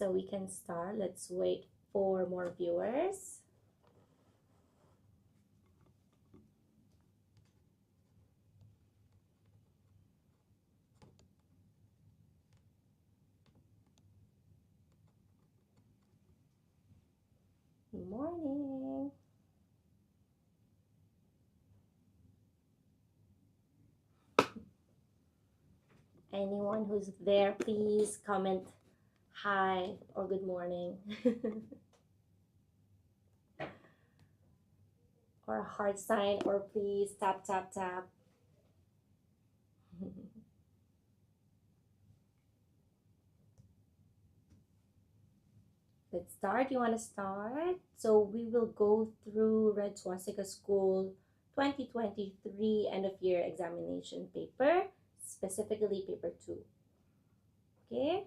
so we can start. Let's wait for more viewers. Good morning. Anyone who's there, please comment hi or good morning. Or a heart sign, or please tap, tap, tap. Let's start. You want to start? So we will go through Red Swastika School 2023 end of year examination paper, specifically paper 2. Okay?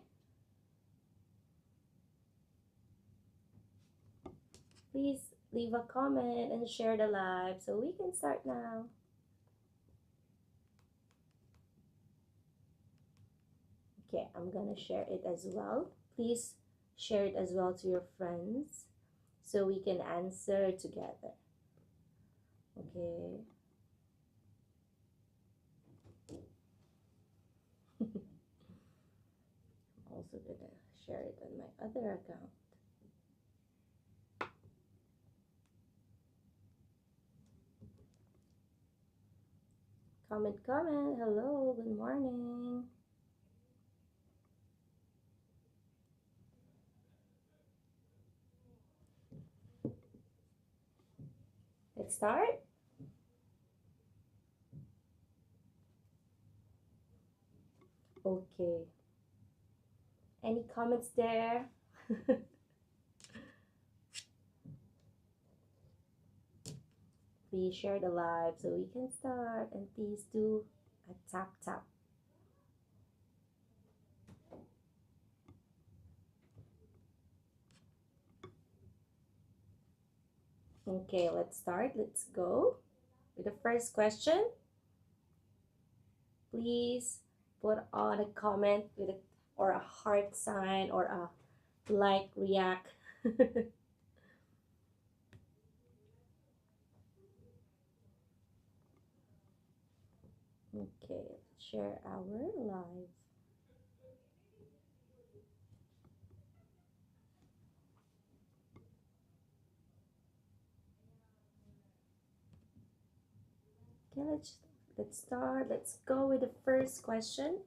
Please leave a comment and share the live so we can start now. Okay, I'm gonna share it as well. Please share it as well to your friends so we can answer together. Okay. I'm also gonna share it on my other account. Comment, comment. Hello, good morning. Let's start. Okay. Any comments there? Please share the live so we can start, and please do a tap tap. Okay, let's start. Let's go with the first question. Please put on a comment with a, or a heart sign or a like react. Okay, let's share our live. Okay, let's start. Let's go with the first question.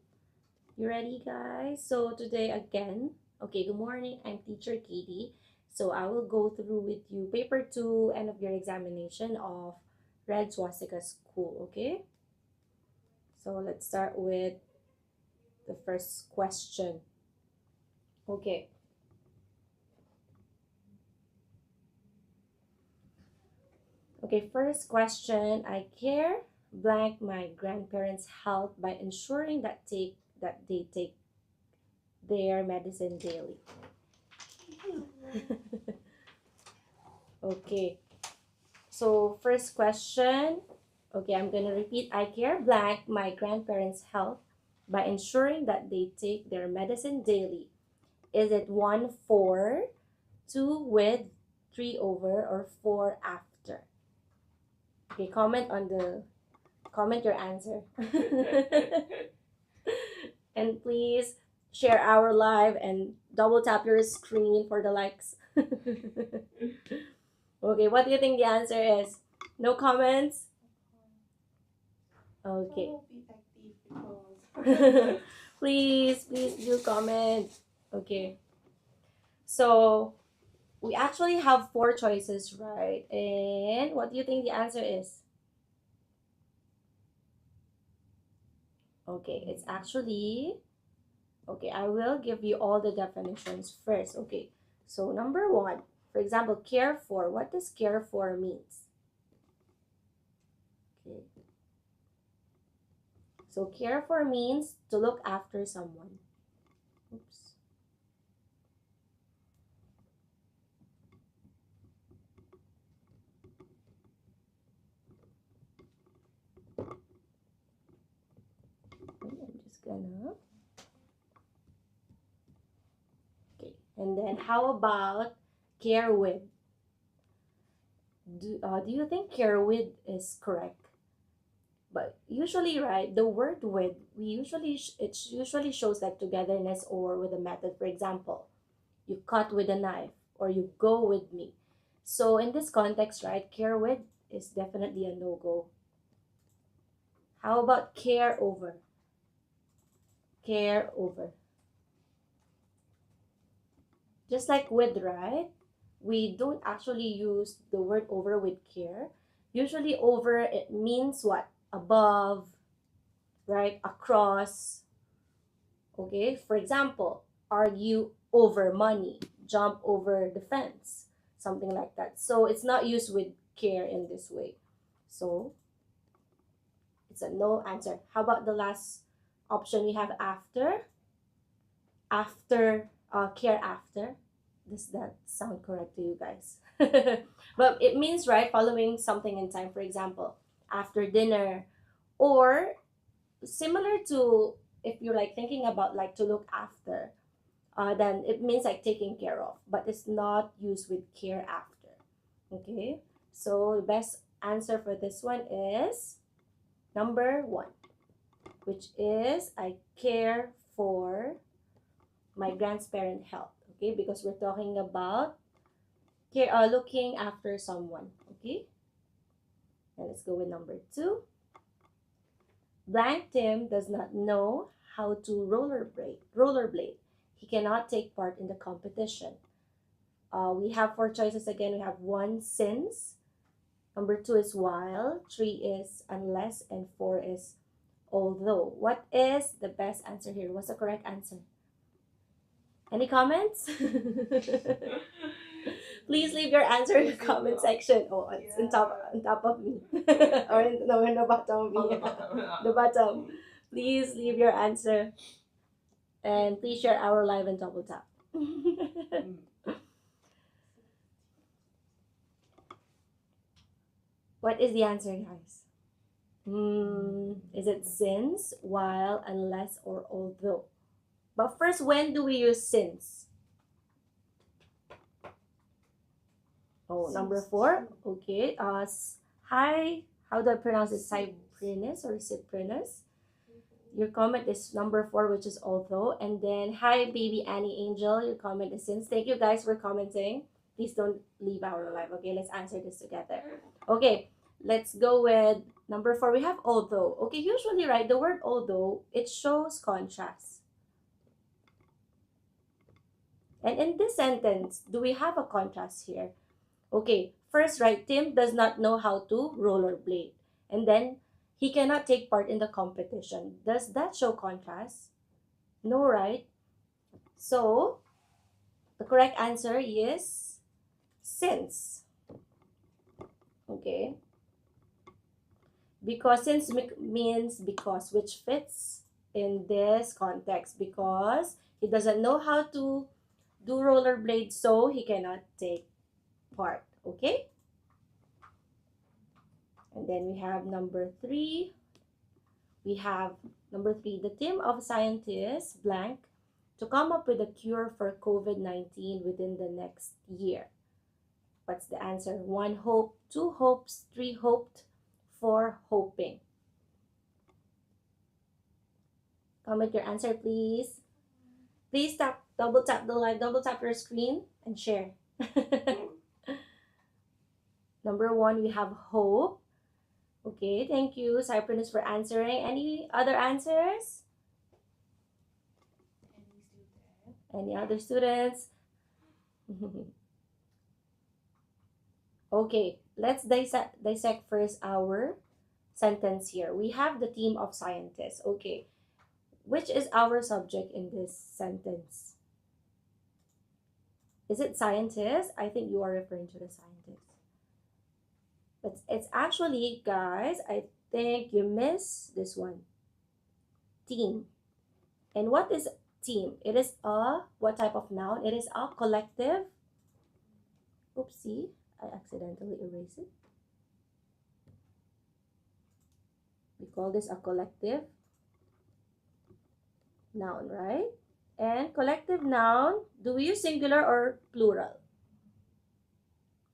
You ready, guys? So today again, okay, good morning. I'm teacher Katie. So I will go through with you paper 2 end of year examination of Red Swastika School, okay? So let's start with the first question. Okay. Okay, first question. I care blank my grandparents' health by ensuring that they take their medicine daily. Okay. So first question. Okay, I'm gonna repeat. I care blank my grandparents' health by ensuring that they take their medicine daily. Is it 1 4, 2 with, 3 over, or 4 after? Okay, comment your answer. And please share our live and double tap your screen for the likes. Okay, what do you think the answer is? No comments? Okay. Please do comment. Okay. So we actually have 4 choices, right? And what do you think the answer is? Okay, it's actually, okay, I will give you all the definitions first. Okay, so number 1, for example, care for. What does care for means? Okay. So care for means to look after someone. Oops. I'm just gonna, okay, And then how about care with? Do you think care with is correct? But usually, right, the word with, we usually it usually shows like togetherness or with a method. For example, you cut with a knife or you go with me. So in this context, right, care with is definitely a no-go. How about care over? Care over. Just like with, right? We don't actually use the word over with care. Usually over, it means what? Above, right? Across. Okay, for example, argue over money, jump over the fence, something like that. So it's not used with care in this way. So it's a no answer. How about the last option we have after? After, care after. Does that sound correct to you guys? But it means, right, following something in time. For example, after dinner, or similar to if you're like thinking about like to look after, then it means like taking care of, but it's not used with care after. Okay, so the best answer for this one is number 1, which is I care for my grandparent health. Okay, because we're talking about care, looking after someone. Okay, and let's go with number 2. Blank Tim does not know how to rollerblade. He cannot take part in the competition. We have 4 choices again. We have 1, since. Number 2 is while. 3 is unless. And 4 is although. What is the best answer here? What's the correct answer? Any comments? Please leave your answer in the comment section. Oh, it's on top of me. Or in the bottom of me. The bottom. Please leave your answer. And please share our live and double tap. What is the answer, guys? Is it since, while, unless, or although? But first, when do we use since? Oh, number 4. Okay. Hi. How do I pronounce it? Cyprinus or Cyprinus? Your comment is number 4, which is although. And then, hi, baby Annie Angel. Your comment is since. Thank you guys for commenting. Please don't leave our live. Okay, let's answer this together. Okay, let's go with number 4. We have although. Okay, usually, right, the word although, it shows contrast. And in this sentence, do we have a contrast here? Okay, first, right, Tim does not know how to rollerblade. And then, he cannot take part in the competition. Does that show contrast? No, right? So, the correct answer is since. Okay. Because since means because, which fits in this context. Because he doesn't know how to do rollerblade, so he cannot take part. Okay? And then we have number 3. We have number 3, the team of scientists, blank, to come up with a cure for COVID-19 within the next year. What's the answer? 1 hope, 2 hopes, 3 hoped, 4 hoping. Comment your answer, please. Please double tap the live, double tap your screen and share. Number 1, we have hope. Okay, thank you, Cyprinus, for answering. Any other answers? Any other students? Okay, let's dissect first our sentence here. We have the team of scientists. Okay, which is our subject in this sentence? Is it scientists? I think you are referring to the scientists. But it's actually, guys, I think you missed this one. Team. And what is team? It is a, what type of noun? It is a collective. Oopsie, I accidentally erased it. We call this a collective noun, right? And collective noun, do we use singular or plural?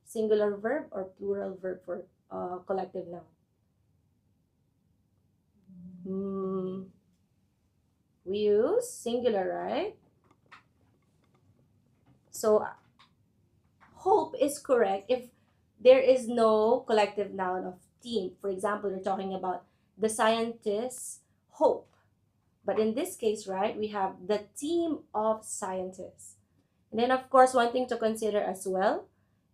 Singular verb or plural verb for collective noun? We use singular, right? So hope is correct if there is no collective noun of team. For example, you're talking about the scientists hope. But in this case, right, we have the team of scientists. And then, of course, one thing to consider as well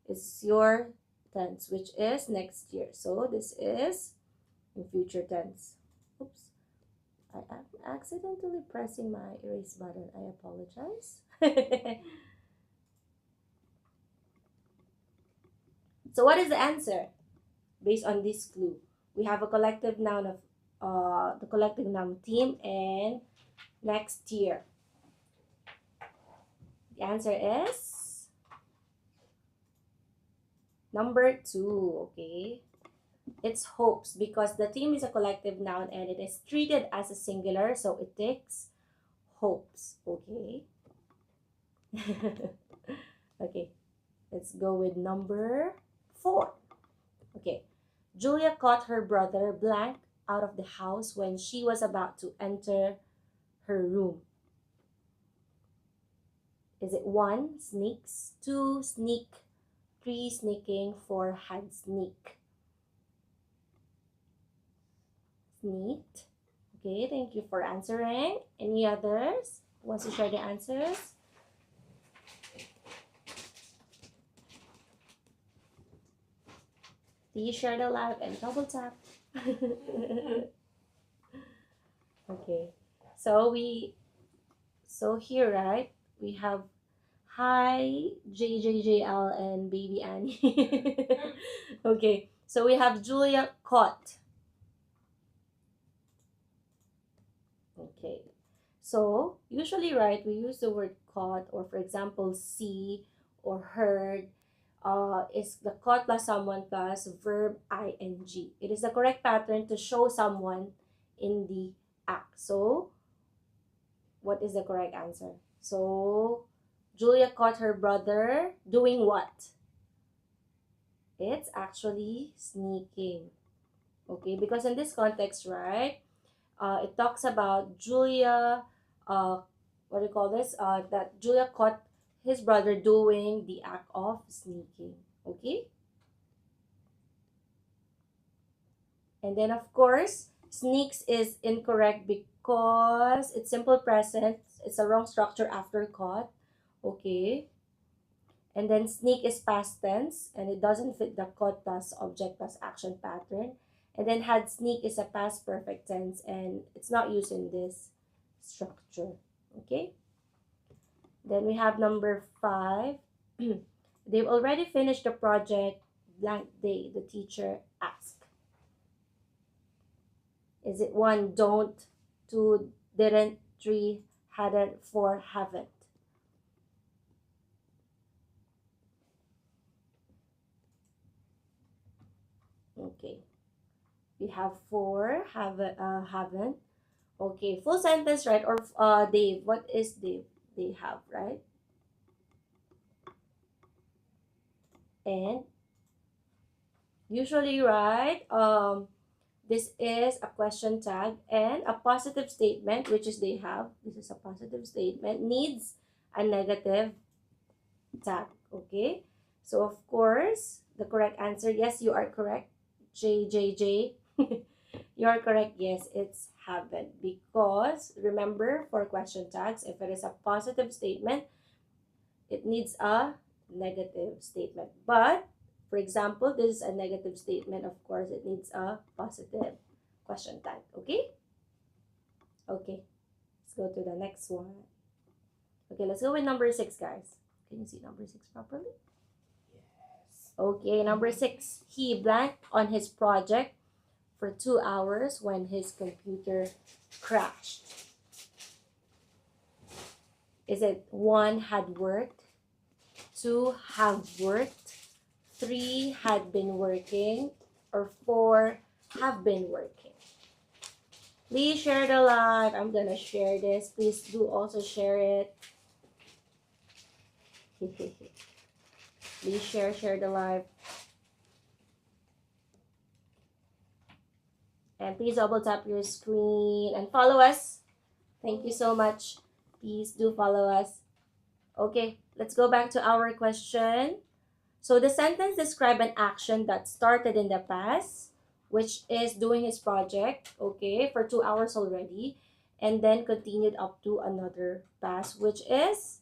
is your tense, which is next year. So this is in future tense. Oops. I am accidentally pressing my erase button. I apologize. So what is the answer based on this clue? We have a collective noun of the collective noun team and next year. The answer is number 2, okay? It's hopes because the team is a collective noun and it is treated as a singular, so it takes hopes, okay? Okay, let's go with number 4. Okay, Julia caught her brother blank out of the house when she was about to enter her room. Is it 1, sneaks, 2, sneak, 3, sneaking, 4, had sneak? Sneaked. Okay, thank you for answering. Any others wants to share the answers? Please share the live and double tap. Okay, so here, right, we have hi JJJL and baby Annie. Okay, so we have Julia caught. Okay, so usually, right, we use the word caught, or for example see or heard. Is the caught plus someone plus verb ing. It is the correct pattern to show someone in the act. So what is the correct answer? So Julia caught her brother doing what? It's actually sneaking. Okay, because in this context, right, it talks about Julia, what do you call this? That Julia caught his brother doing the act of sneaking. Okay? And then, of course, sneaks is incorrect because it's simple present. It's a wrong structure after caught. Okay? And then sneak is past tense and it doesn't fit the caught plus object plus action pattern. And then had sneak is a past perfect tense and it's not used in this structure. Okay? Then we have number 5. They've already finished the project blank day, the teacher asked. Is it 1, don't, 2, didn't, 3, hadn't, 4, haven't? Okay. We have 4, haven't. Okay, full sentence, right? Or Dave, what is Dave? They have, right? And usually, right, this is a question tag and a positive statement, which is they have. This is a positive statement, needs a negative tag, okay? So, of course, the correct answer, yes, you are correct. JJJ, you are correct. Yes, it's haven't. Because, remember, for question tags, if it is a positive statement, it needs a negative statement. But, for example, this is a negative statement. Of course, it needs a positive question tag. Okay? Okay. Let's go to the next one. Okay, let's go with number 6, guys. Can you see number 6 properly? Yes. Okay, number 6. He blanked on his project for 2 hours when his computer crashed. Is it 1, had worked, 2, have worked, 3, had been working, or 4, have been working? Please share the live. I'm gonna share this. Please do also share it. Please share the live. And please double tap your screen and follow us. Thank you so much. Please do follow us. Okay, let's go back to our question. So the sentence describe an action that started in the past, which is doing his project, okay, for 2 hours already, and then continued up to another past, which is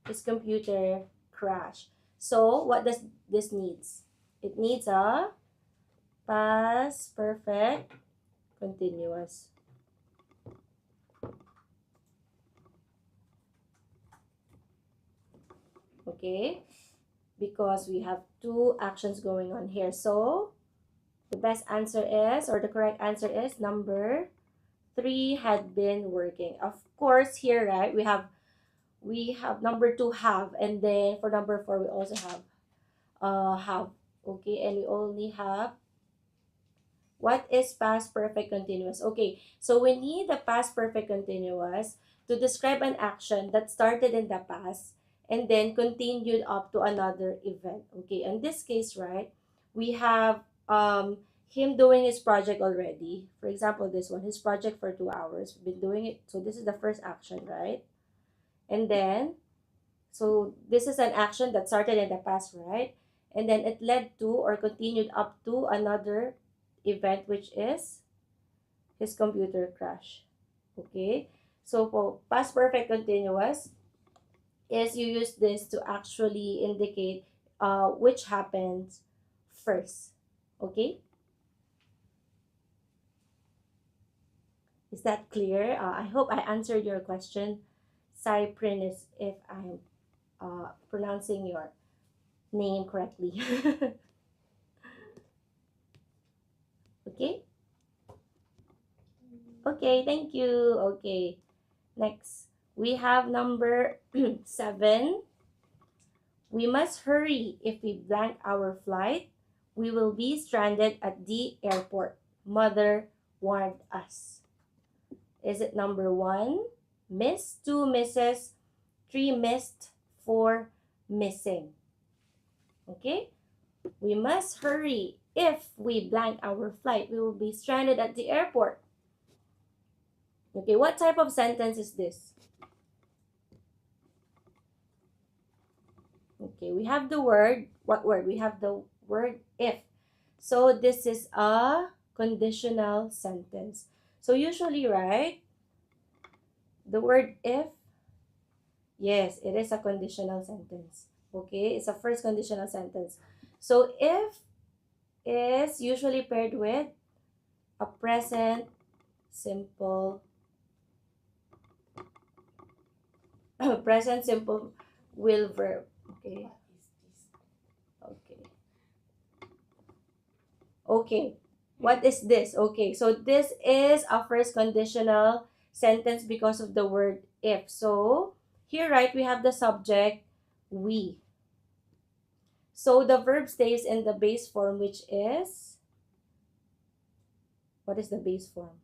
his computer crash. So what does this needs? It needs a past perfect continuous. Okay, because we have two actions going on here. So the best answer is, or the correct answer is, number 3 had been working. Of course, here, right, we have number 2 have, and then for number 4 we also have. Okay, and we only have what is past perfect continuous. Okay, so we need the past perfect continuous to describe an action that started in the past and then continued up to another event. Okay, in this case, right, we have him doing his project already. For example, this one, his project for 2 hours. We've been doing it. So this is the first action, right? And then, so this is an action that started in the past, right? And then it led to or continued up to another event, which is his computer crash. Okay, so for past perfect continuous is you use this to actually indicate which happens first. Okay, is that clear? I hope I answered your question, Cyprinus, if I'm pronouncing your name correctly. Okay. Okay, thank you. Okay, next we have number 7. We must hurry. If we blank our flight, we will be stranded at the airport. Mother warned us. Is it number 1? Miss, 2 misses, 3 missed, 4 missing. Okay? We must hurry. If we blank our flight, we will be stranded at the airport. Okay, what type of sentence is this? Okay, we have the word, what word? We have the word if. So this is a conditional sentence. So usually, right, the word if, yes, it is a conditional sentence. Okay, it's a first conditional sentence. So if is usually paired with a present simple present simple will verb. Okay. Okay. Okay. What is this? Okay, so this is a first conditional sentence because of the word if. So here, right, we have the subject we. So the verb stays in the base form, which is, what is the base form?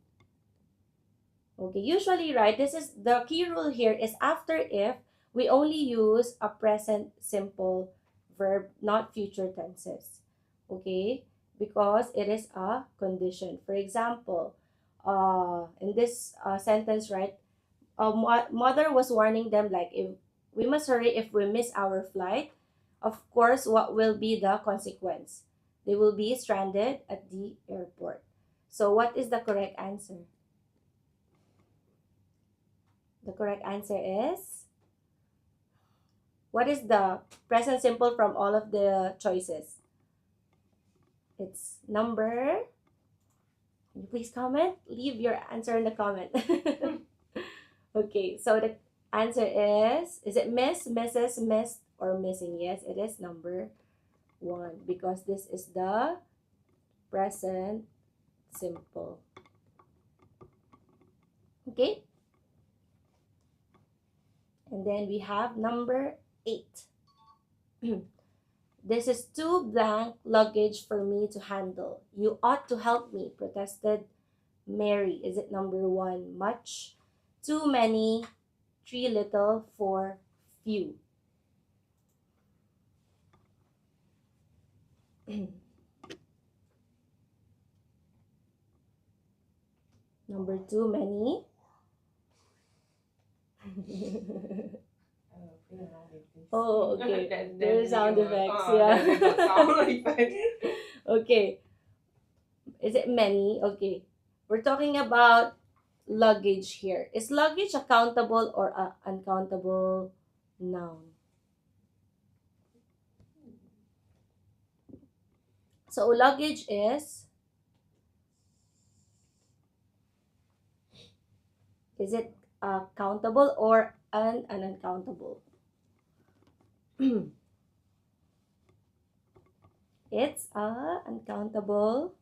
Okay, usually, right, this is the key rule here is after if, we only use a present simple verb, not future tenses. Okay, because it is a condition. For example, in this sentence, right, mother was warning them, like, if we must hurry if we miss our flight. Of course, what will be the consequence? They will be stranded at the airport. So what is the correct answer? The correct answer is, what is the present simple from all of the choices? It's number, can you please comment? Leave your answer in the comment. Okay, so the answer is it miss, misses, missed, or missing? Yes, it is number 1 because this is the present simple. Okay? And then we have number 8. This is too blank luggage for me to handle. You ought to help me, protested Mary? Is it number 1, much, 2, many, 3, little, 4, few? Number 2, many. Oh, okay. There's sound effects, yeah. Okay. Is it many? Okay. We're talking about luggage here. Is luggage a countable or a uncountable noun? So luggage is it countable or an uncountable? It's uncountable.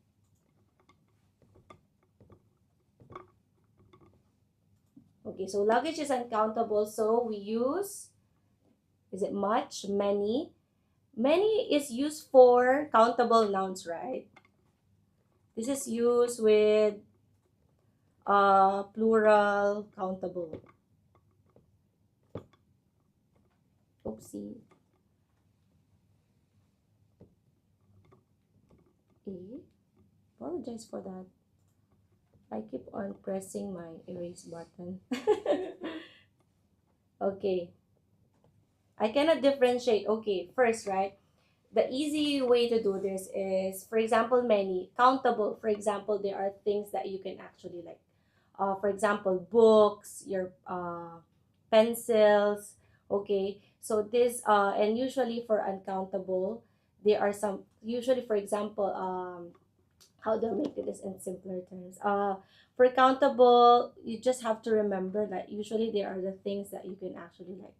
Okay, so luggage is uncountable, so we use, is it much, many? Many is used for countable nouns, right? This is used with plural countable. Oopsie. Apologize for that. I keep on pressing my erase button. Okay. I cannot differentiate. Okay, first, right? The easy way to do this is, for example, many. Countable, for example, there are things that you can actually like. For example, books, your pencils. Okay, so this, and usually for uncountable, there are some, usually, for example, how do I make this in simpler terms? For countable, you just have to remember that usually there are the things that you can actually like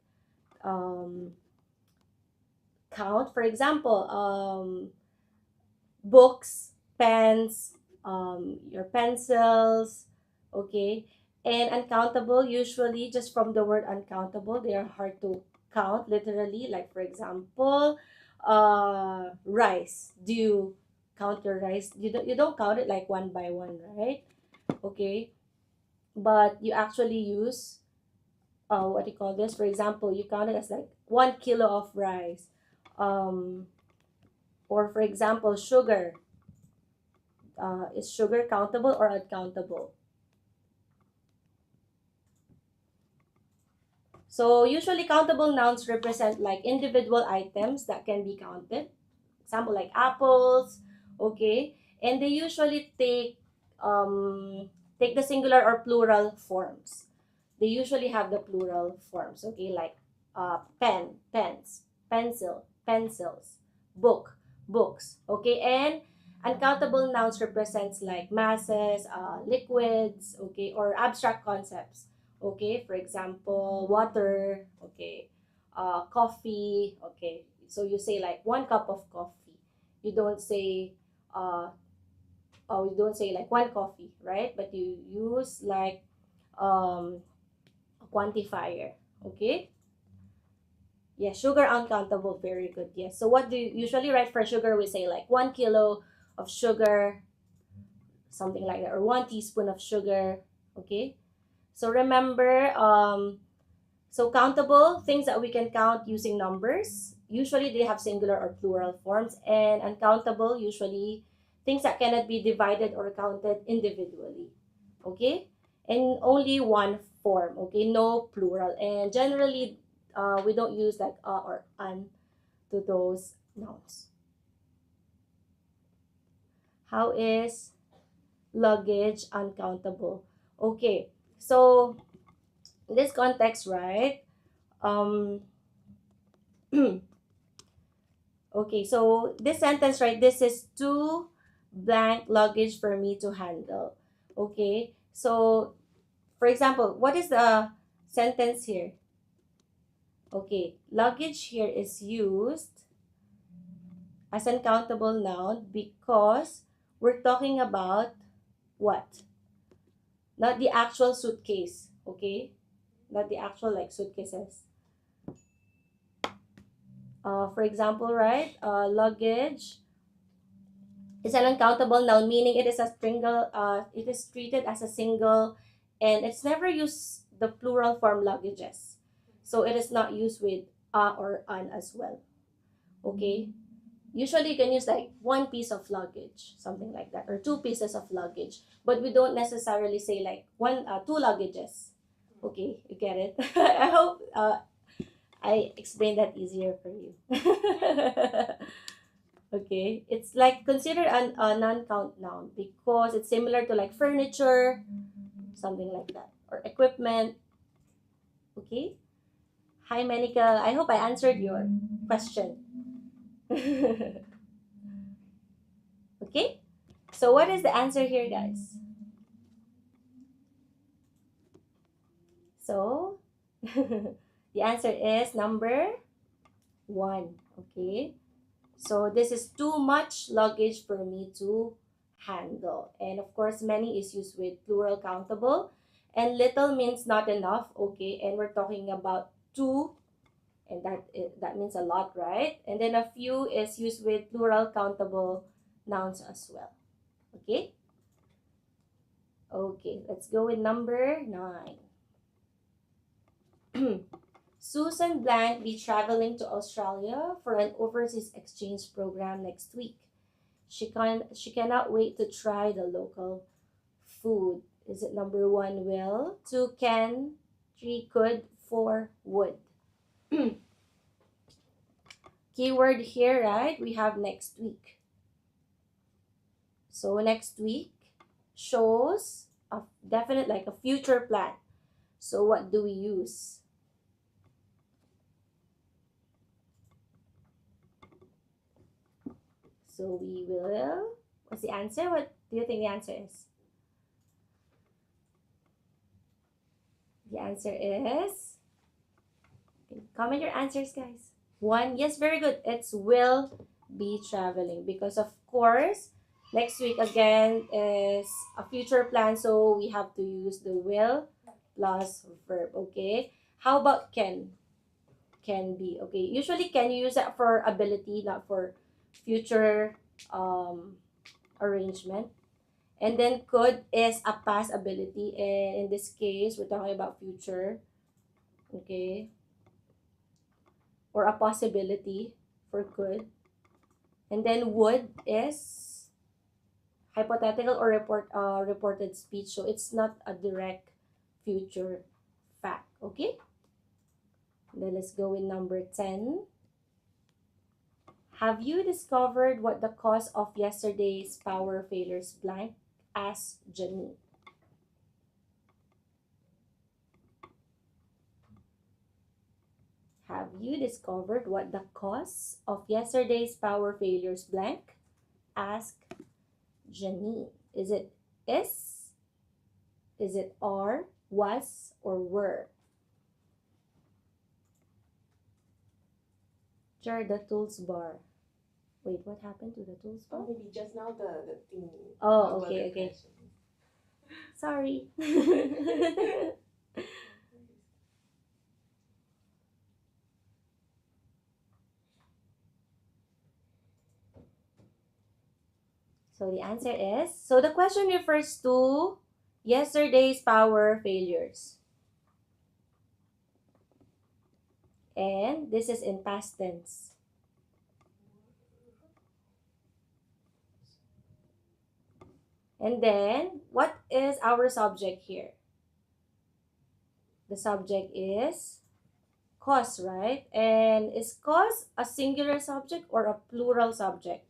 count. For example, books, pens, your pencils, okay? And uncountable, usually just from the word uncountable, they are hard to count literally. Like for example, rice. Do you count your rice? You don't count it like one by one, right? Okay, but you actually use what do you call this? For example, you count it as like 1 kilo of rice. Um, or for example, sugar. Is sugar countable or uncountable? So usually countable nouns represent like individual items that can be counted. Example like apples, okay? And they usually take the singular or plural forms. They usually have the plural forms, okay? Like pens, pencil, pencils, book, books, okay? And uncountable nouns represents like masses, liquids, okay, or abstract concepts. Okay, for example, water, okay, coffee, okay. So you say like 1 cup of coffee. You don't say, uh, you don't say like 1 coffee, right? But you use like a quantifier, okay? Yeah, sugar uncountable, very good. Yes. So what do you usually write for sugar? We say like 1 kilo of sugar, something like that, or 1 teaspoon of sugar, okay? So remember, so countable, things that we can count using numbers, usually they have singular or plural forms, and uncountable, usually things that cannot be divided or counted individually, okay? And only one form, okay? No plural. And generally, we don't use like or an to those nouns. How is luggage uncountable? Okay, so in this context, right? Um, okay, so this sentence, right? This is too blank luggage for me to handle. Okay, so for example, what is the sentence here? Okay, luggage here is used as uncountable noun because we're talking about what? Not the actual suitcase, okay? Not the actual like suitcases. For example, right? Luggage It's an uncountable noun, meaning it is a single. It is treated as a single, and it's never used the plural form luggages. So it is not used with a or an as well. Okay. Usually you can use like one piece of luggage, something like that, or two pieces of luggage. But we don't necessarily say like two luggages. Okay, you get it. I hope I explained that easier for you. Okay, it's like considered a non-count noun because it's similar to like furniture, something like that, or equipment. Okay. Hi, Manika. I hope I answered your question. Okay. So what is the answer here, guys? So the answer is number 1. Okay. So this is too much luggage for me to handle. And of course, many is used with plural countable. And little means not enough. Okay. And we're talking about two. And that means a lot, right? And then a few is used with plural countable nouns as well. Okay. Okay. Let's go with number 9. Susan Blank be traveling to Australia for an overseas exchange program next week. She cannot wait to try the local food. Is it number 1 will, 2 can, 3 could, 4 would? Keyword here, right? We have next week. So next week shows a definite like a future plan. So what do we use? So we will, what's the answer? What do you think the answer is? The answer is, comment your answers, guys. 1, yes, very good. It's will be traveling because of course, next week again is a future plan. So we have to use the will plus verb, okay? How about can? Can be, okay? Usually can you use that for ability, not for future arrangement. And then could is a past ability, and in this case we're talking about future, okay, or a possibility for could. And then would is hypothetical or reported speech, so it's not a direct future fact, okay? Then let's go with number 10. Have you discovered what the cause of yesterday's power failures blank? Asked Janine. Have you discovered what the cause of yesterday's power failures blank? Asked Janine. Is it is? Is it are, was, or were? Sure, the tools bar. Wait, what happened to the tools bar? Oh, maybe just now the thing. Oh, okay, okay. Sorry. So the answer is, so the question refers to yesterday's power failures. And this is in past tense. And then, what is our subject here? The subject is cause, right? And is cause a singular subject or a plural subject?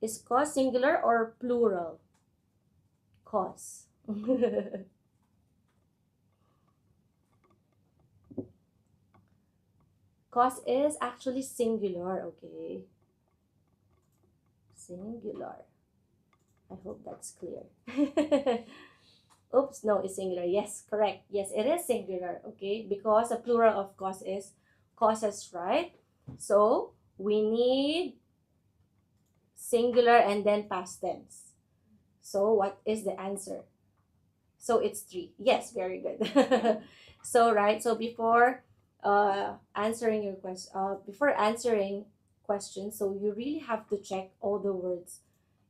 Is cause singular or plural? Cause. Cause is actually singular, okay? Singular. I hope that's clear. Oops, no, it's singular. Yes, correct. Yes, it is singular, okay? Because the plural of cause is causes, right? So, we need singular and then past tense. So, what is the answer? So, it's 3. Yes, very good. So, right, so before answering your question, before answering questions, so you really have to check all the words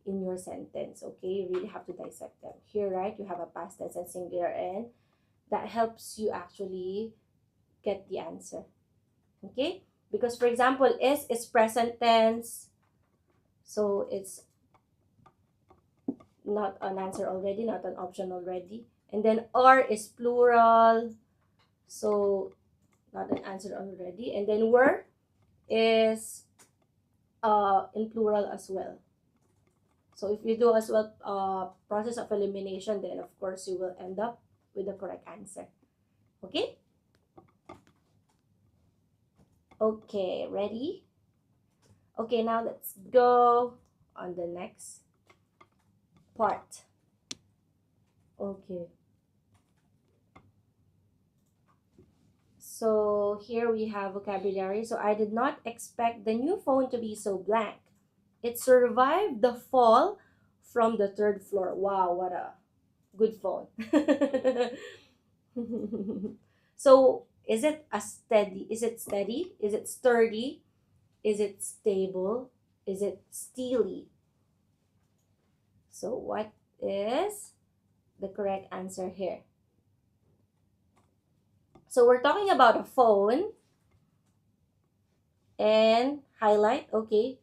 in your sentence. Okay, you really have to dissect them. Here, right, you have a past tense and singular, and that helps you actually get the answer. Okay, because for example, is present tense, so it's not an answer already, not an option already. And then are is plural, so not an answer already. And then were is in plural as well. So if you do as well process of elimination, then of course you will end up with the correct answer. Okay? Okay, ready? Okay, now let's go on the next part. Okay. So here we have vocabulary. So I did not expect the new phone to be so blank. It survived the fall from the third floor. Wow, what a good phone. So is it a steady? Is it steady? Is it sturdy? Is it stable? Is it steely? So what is the correct answer here? So we're talking about a phone, and highlight, okay,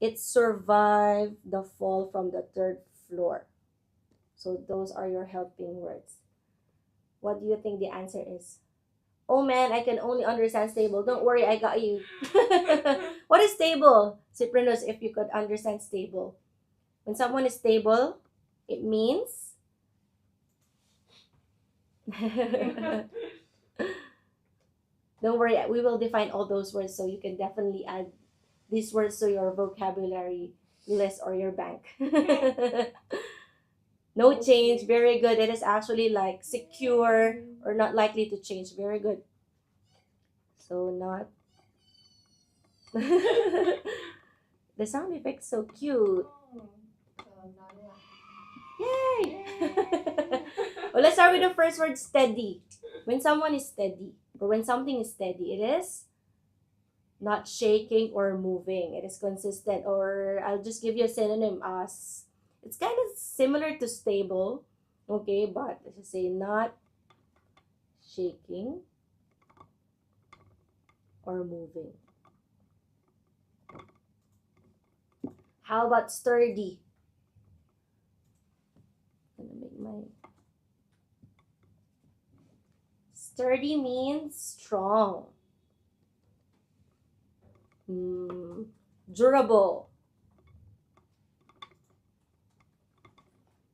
it survived the fall from the third floor. So those are your helping words. What do you think the answer is? Oh man, I can only understand stable. Don't worry, I got you. What is stable? Cyprianus, if you could understand stable. When someone is stable, it means don't worry, we will define all those words, so you can definitely add these words to your vocabulary list or your bank. No change, very good. It is actually like secure or not likely to change. Very good. So not. The sound effect's so cute. Yay! Well, let's start with the first word, steady. When someone is steady, or when something is steady, it is not shaking or moving. It is consistent. Or I'll just give you a synonym as it's kind of similar to stable, okay, but let's just say not shaking or moving. How about sturdy? I'm gonna make my sturdy means strong. Durable.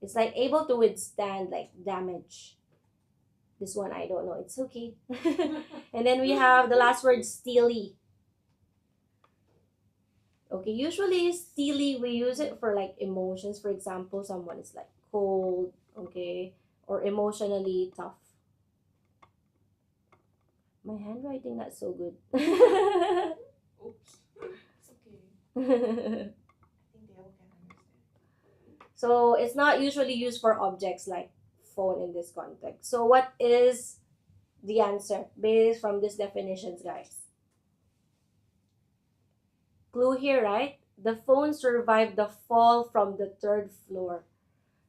It's like able to withstand like damage. This one I don't know. It's okay. And then we have the last word, steely. Okay, usually steely we use it for like emotions. For example, someone is like cold, okay, or emotionally tough. My handwriting not so good. Oops. It's okay. So it's not usually used for objects like phone in this context. So what is the answer based from these definitions, guys? Clue here, right? The phone survived the fall from the third floor.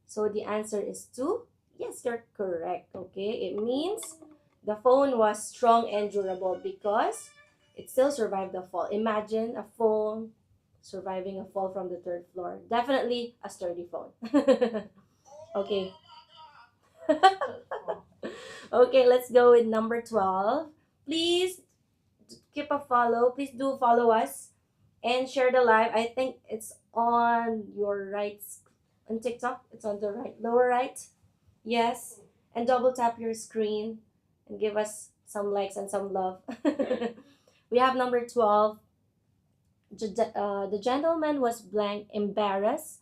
So the answer is 2. Yes, you're correct. Okay, it means the phone was strong and durable because it still survived the fall. Imagine a phone surviving a fall from the third floor. Definitely a sturdy phone. Okay. Okay, let's go with number 12. Please keep a follow. Please do follow us and share the live. I think it's on your right on TikTok. It's on the right, lower right. Yes. And double tap your screen and give us some likes and some love. We have number 12. The gentleman was blank embarrassed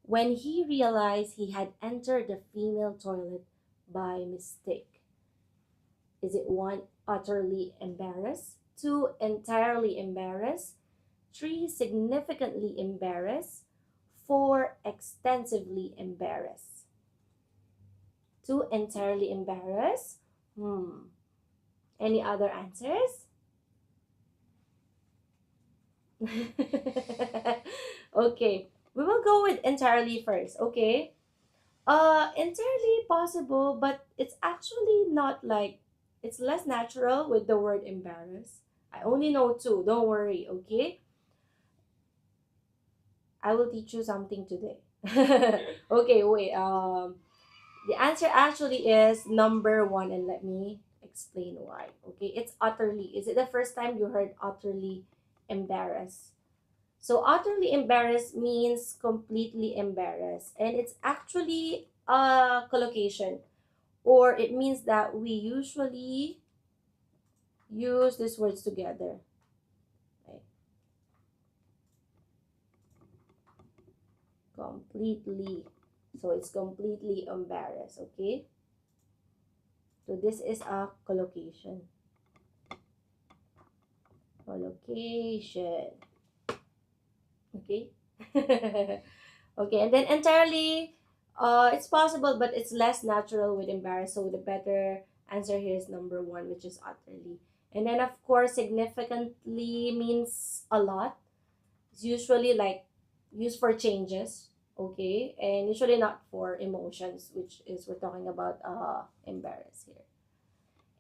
when he realized he had entered the female toilet by mistake. Is it 1, utterly embarrassed, 2, entirely embarrassed, 3, significantly embarrassed, 4, extensively embarrassed? 2, entirely embarrassed. Any other answers? Okay, we will go with entirely first, okay? Entirely possible, but it's actually not like, it's less natural with the word embarrass. I only know two, don't worry, okay? I will teach you something today. Okay, wait. The answer actually is number one, and let me explain why. Okay, it's utterly. Is it the first time you heard utterly embarrassed? So utterly embarrassed means completely embarrassed, and it's actually a collocation, or it means that we usually use these words together. Right? Completely. So it's completely embarrassed. Okay. So this is a collocation. Collocation. Okay. Okay, and then entirely, it's possible, but it's less natural with embarrassed. So the better answer here is number one, which is utterly. And then of course, significantly means a lot. It's usually like used for changes, okay, and usually not for emotions, which is we're talking about embarrassed here.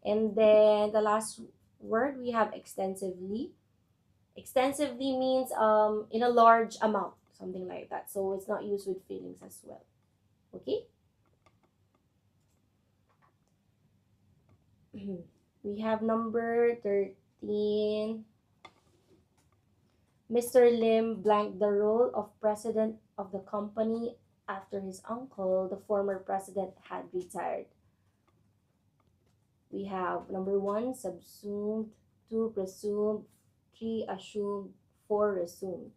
And then the last word we have extensively. Extensively means in a large amount, something like that. So it's not used with feelings as well. Okay? We have number 13. Mr. Lim blanked the role of president of the company after his uncle, the former president, had retired. We have number one, subsumed, two, presumed, three, assumed, four, resumed.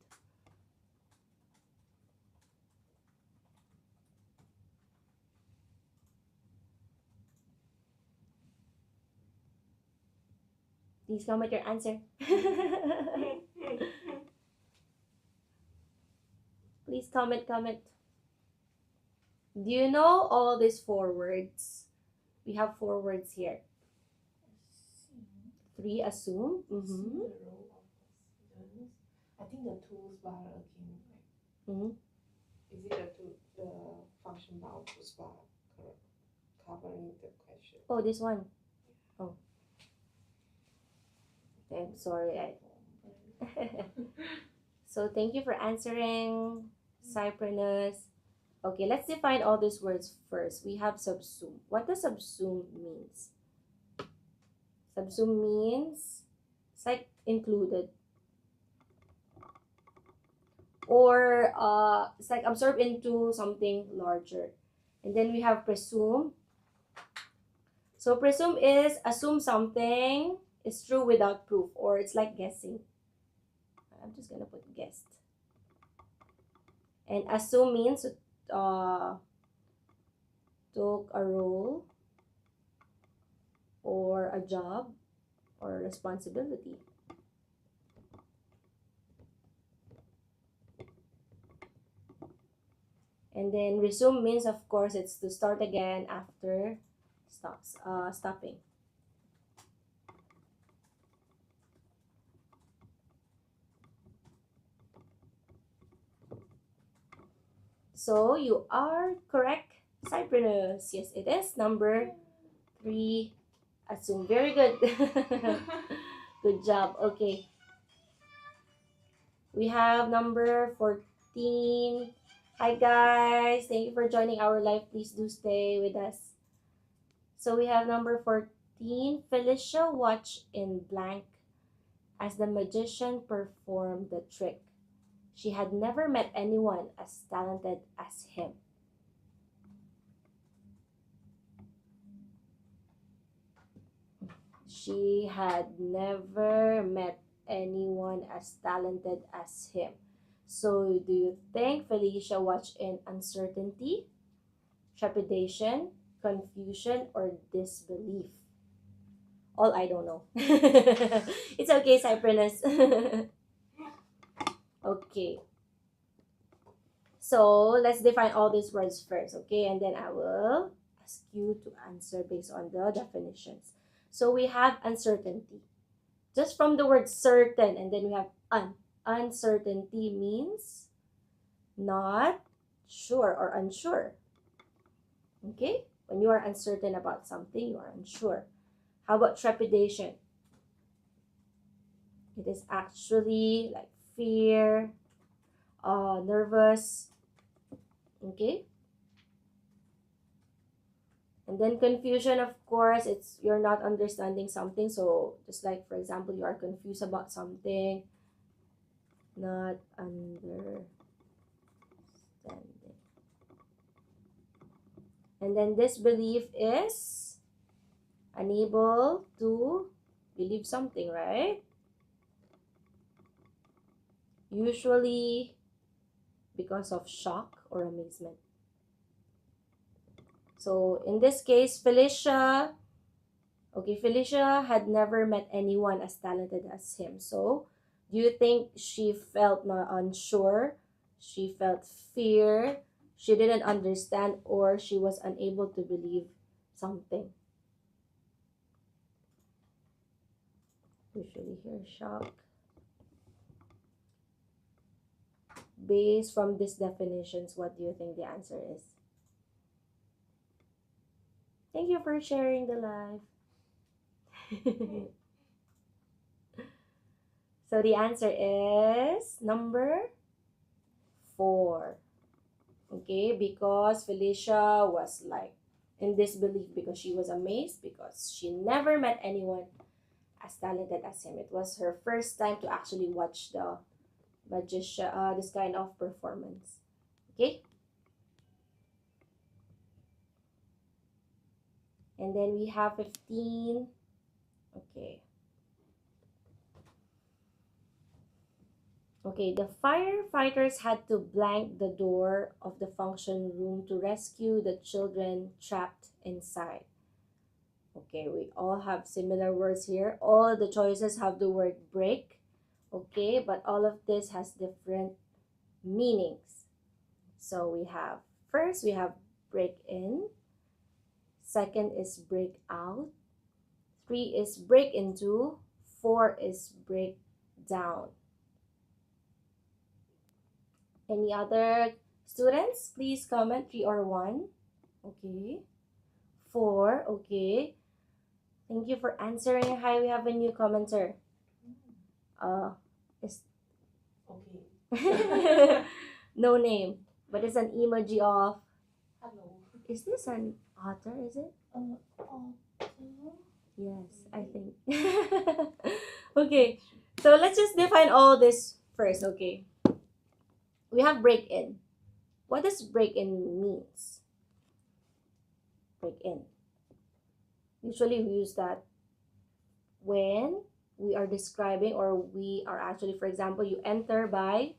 Please comment your answer. Please comment. Do you know all these four words? We have four words here. Three, assume. Mm-hmm. The role of president. I think the tools bar again. Mm-hmm. Is it the function bar tools bar covering the question? Oh, this one. Oh. I'm sorry. So thank you for answering, Cyprenus. Okay, let's define all these words first. We have subsume. What does subsume means? Subsume means it's like included, or it's like absorbed into something larger. And then we have presume. So presume is assume something is true without proof, or it's like guessing. I'm just gonna put guessed. And assume means took a role or a job or responsibility. And then resume means, of course, it's to start again after stopping. So you are correct, Cyprenus. Yes, it is number 3. Assume. Very good. Good job. Okay. We have number 14. Hi guys. Thank you for joining our live. Please do stay with us. So we have number 14. Felicia watched in blank as the magician performed the trick. She had never met anyone as talented as him. She had never met anyone as talented as him. So, do you think Felicia watched in uncertainty, trepidation, confusion, or disbelief? All I don't know. It's okay, Cyprenus. Okay. So, let's define all these words first, okay? And then I will ask you to answer based on the definitions. So we have uncertainty. Just from the word certain, and then we have uncertainty means not sure or unsure. Okay? When you are uncertain about something, you are unsure. How about trepidation? It is actually like fear, nervous. Okay? And then confusion, of course, it's you're not understanding something. So just like, for example, you are confused about something, not understanding. And then disbelief is unable to believe something, right? Usually because of shock or amazement. So in this case, Felicia had never met anyone as talented as him. So do you think she felt unsure? She felt fear? She didn't understand, or she was unable to believe something? Usually hear shock. Based from these definitions, what do you think the answer is? Thank you for sharing the live. So the answer is number 4. Okay, because Felicia was like in disbelief because she was amazed because she never met anyone as talented as him. It was her first time to actually watch the magician, this kind of performance. Okay, and then we have 15. Okay. Okay, the firefighters had to blank the door of the function room to rescue the children trapped inside. Okay, we all have similar words here. All the choices have the word break. Okay, but all of this has different meanings. So we have, first we have break in. Second is break out. 3 is break into. 4 is break down. Any other students? Please comment 3 or 1. Okay. 4. Okay. Thank you for answering. Hi, we have a new commenter. Is Okay. no name, but it's an emoji of. Hello. Is this an otter? Is it? Otter. Yes, I think. Okay. So let's just define all this first. Okay. We have break in. What does break in means? Break in. Usually we use that when we are describing, or we are actually, for example, you enter by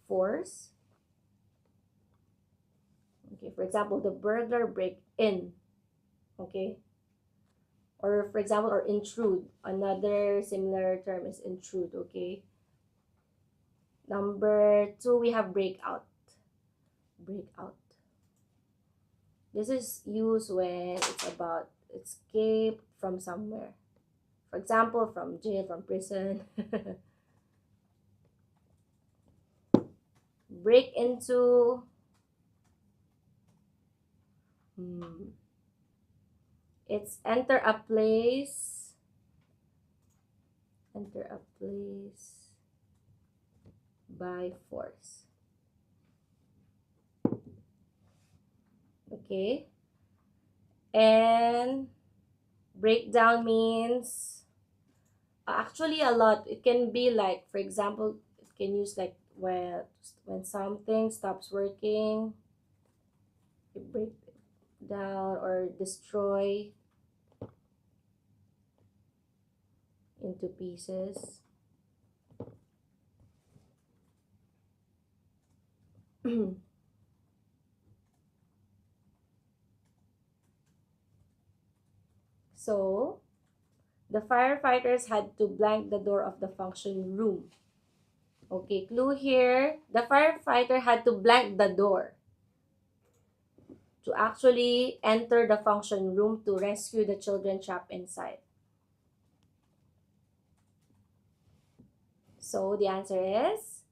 force. Okay, for example, the burglar break in. Okay. Or for example, or intrude. Another similar term is intrude. Okay. Number 2, we have break out. Break out. This is used when it's about escape from somewhere. For example, from jail, from prison. Break into. It's enter a place. Enter a place by force. Okay. And breakdown means actually a lot. It can be like, for example, it can use like when something stops working, you break down or destroy into pieces. So the firefighters had to blank the door of the function room. Okay, clue here. The firefighter had to blank the door. to actually enter the function room to rescue the children trapped inside? So the answer is,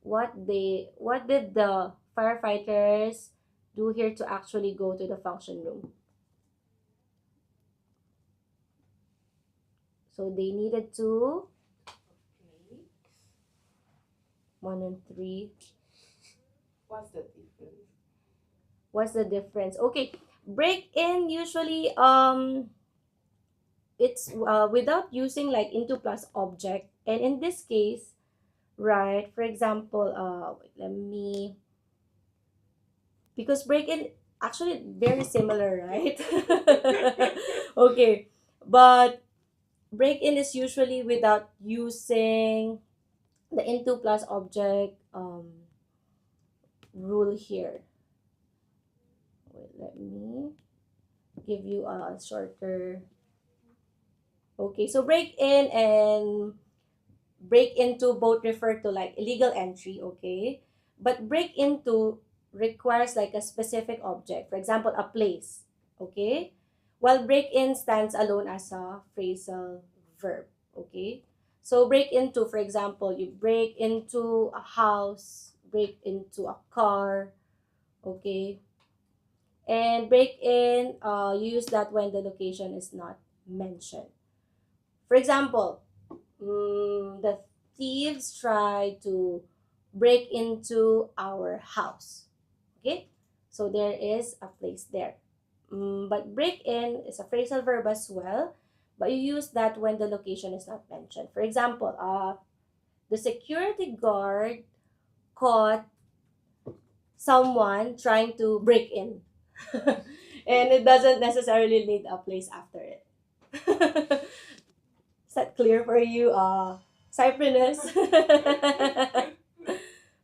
what did the firefighters do here to actually go to the function room? So they needed to, Okay. 1 and 3. What's the difference? What's the difference? Okay, break in usually it's without using like into plus object, and in this case, right, for example, wait, let me, because break in actually very similar, right? Okay, but break in is usually without using the into plus object rule here. Wait, let me give you a shorter. Okay, so break in and break into both refer to like illegal entry, okay? But break into requires like a specific object, for example, a place, okay? While break in stands alone as a phrasal verb, okay? So break into, for example, you break into a house, break into a car, okay? And break in, use that when the location is not mentioned. For example, the thieves try to break into our house. Okay, so there is a place there. But break in is a phrasal verb as well, but you use that when the location is not mentioned. For example, the security guard caught someone trying to break in, and it doesn't necessarily need a place after it. Is that clear for you, Cyprinus?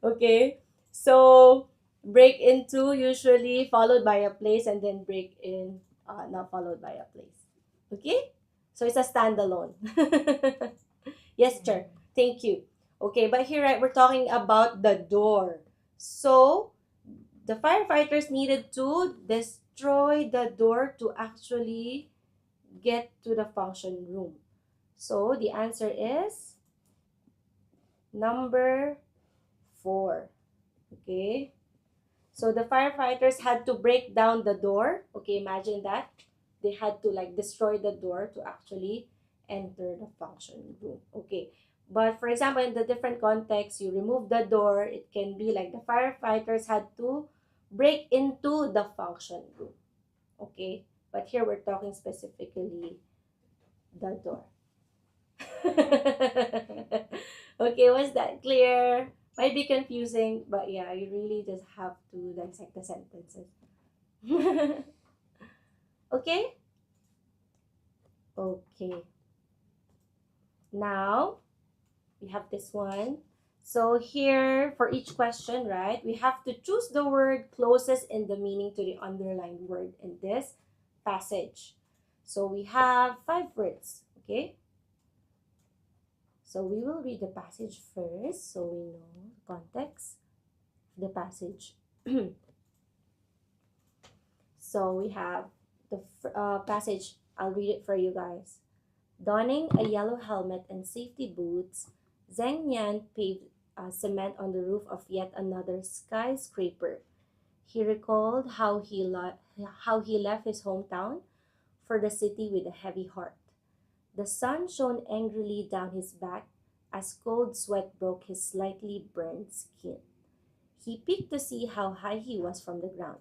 Okay, so break into usually followed by a place, and then break in not followed by a place. Okay, so it's a standalone. Yes, sir. Thank you. Okay, but here, right, we're talking about the door. So the firefighters needed to destroy the door to actually get to the function room. So the answer is number 4. Okay. So the firefighters had to break down the door. Okay, imagine that. They had to like destroy the door to actually enter the function room. Okay. But for example, in the different context, you remove the door, it can be like the firefighters had to break into the function room. Okay. But here we're talking specifically the door. Okay, was that clear? Might be confusing, but yeah, you really just have to dissect the sentences. Okay? Okay. Now, we have this one. So here, for each question, right, we have to choose the word closest in the meaning to the underlined word in this passage. So we have 5 words, okay? So we will read the passage first so we know the context of the passage. So we have the passage. I'll read it for you guys. Donning a yellow helmet and safety boots, Zheng Yan paved cement on the roof of yet another skyscraper. He recalled how he left his hometown for the city with a heavy heart. The sun shone angrily down his back as cold sweat broke his slightly burned skin. He peeked to see how high he was from the ground.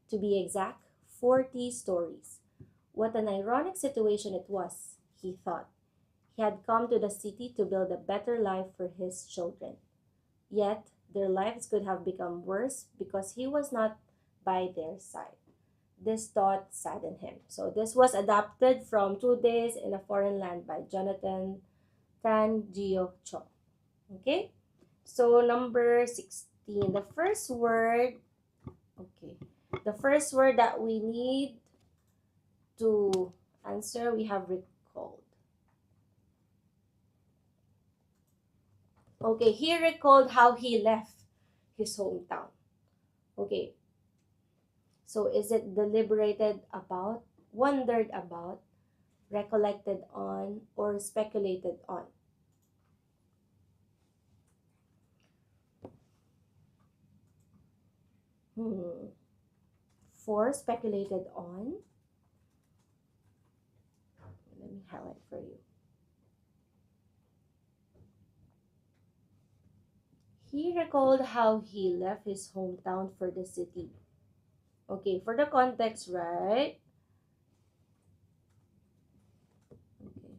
To be exact, 40 stories. What an ironic situation it was, he thought. He had come to the city to build a better life for his children. Yet, their lives could have become worse because he was not by their side. This thought saddened him. So this was adapted from 2 Days in a Foreign Land by Jonathan Tan Gio Cho. Okay? So number 16. The first word, okay. The first word that we need to answer, we have recalled. Okay, he recalled how he left his hometown. Okay, So is it deliberated about, wondered about, recollected on, or speculated on? For speculated on, let me highlight for you. He recalled how he left his hometown for the city. Okay, for the context, right? Okay.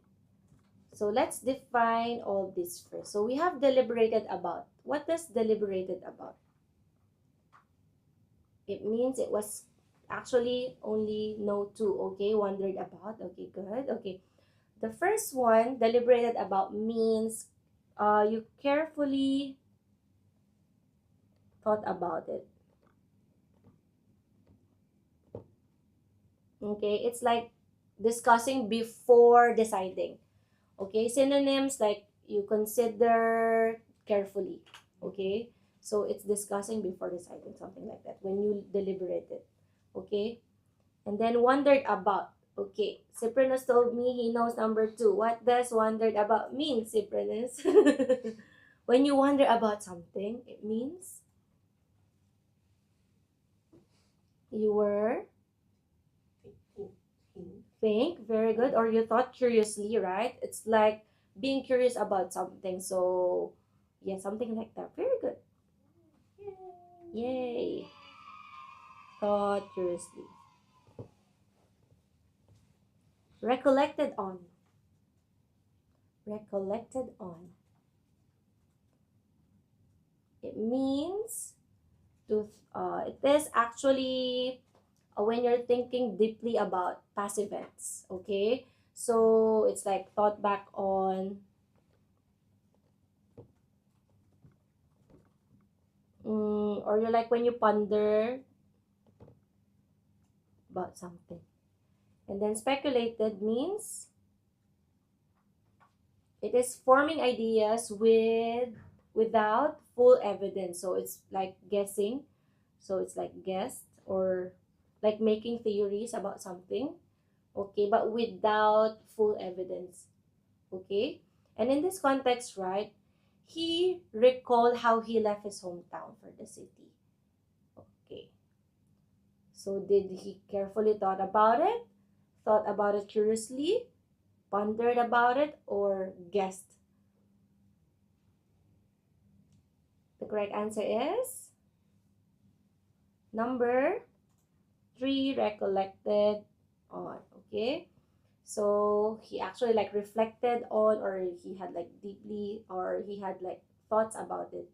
So let's define all this first. So we have deliberated about. What does deliberated about? It means it was actually only no two. Okay, wondered about. Okay, good. Okay. The first one, deliberated about, means you carefully thought about it. Okay, it's like discussing before deciding. Okay, synonyms like you consider carefully. Okay, so it's discussing before deciding, something like that, when you deliberate it. Okay, and then wondered about. Okay, Cyprianus told me he knows number 2. What does wondered about mean, Cyprianus? When you wonder about something, it means you were think, very good, or you thought curiously, right? It's like being curious about something. So yeah, something like that. Very good. Yay. Thought curiously. Recollected on. Recollected on. It means to it is actually when you're thinking deeply about past events. Okay, so it's like thought back on, or you're like when you ponder about something. And then speculated means it is forming ideas without full evidence. So it's like guessing. So it's like guessed, or like making theories about something. Okay, but without full evidence. Okay? And in this context, right, he recalled how he left his hometown for the city. Okay. So did he carefully thought about it? Thought about it curiously? Pondered about it? Or guessed? The correct answer is number 3, recollected on. Okay? So he actually like reflected on, or he had like deeply, or he had like thoughts about it.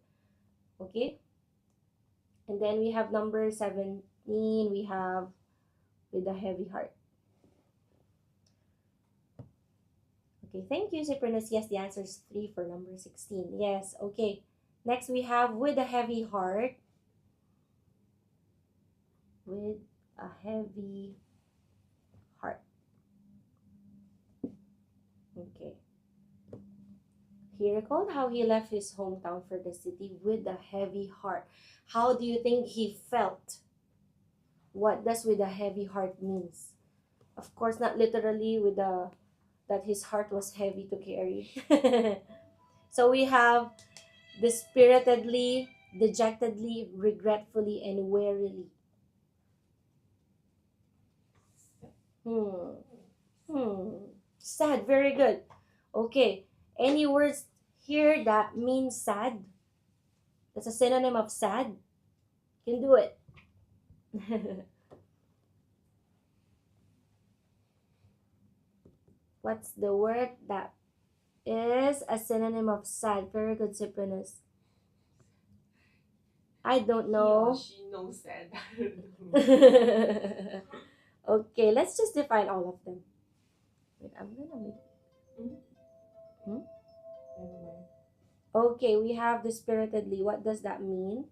Okay? And then we have number 17, we have with a heavy heart. Okay, thank you, Cyprianus. Yes, the answer is 3 for number 16. Yes, okay. Next we have with a heavy heart. With a heavy heart. Okay. He recalled how he left his hometown for the city with a heavy heart. How do you think he felt? What does with a heavy heart means? Of course, not literally with a that his heart was heavy to carry. So we have dispiritedly, dejectedly, regretfully, and wearily. Sad, very good. Okay, any words here that means sad? That's a synonym of sad. You can do it. What's the word that is a synonym of sad? Very good, Cyprianus. I don't know. He or she knows sad. Okay, let's just define all of them. Wait, I'm gonna make. Never mind. Okay, we have dispiritedly. What does that mean?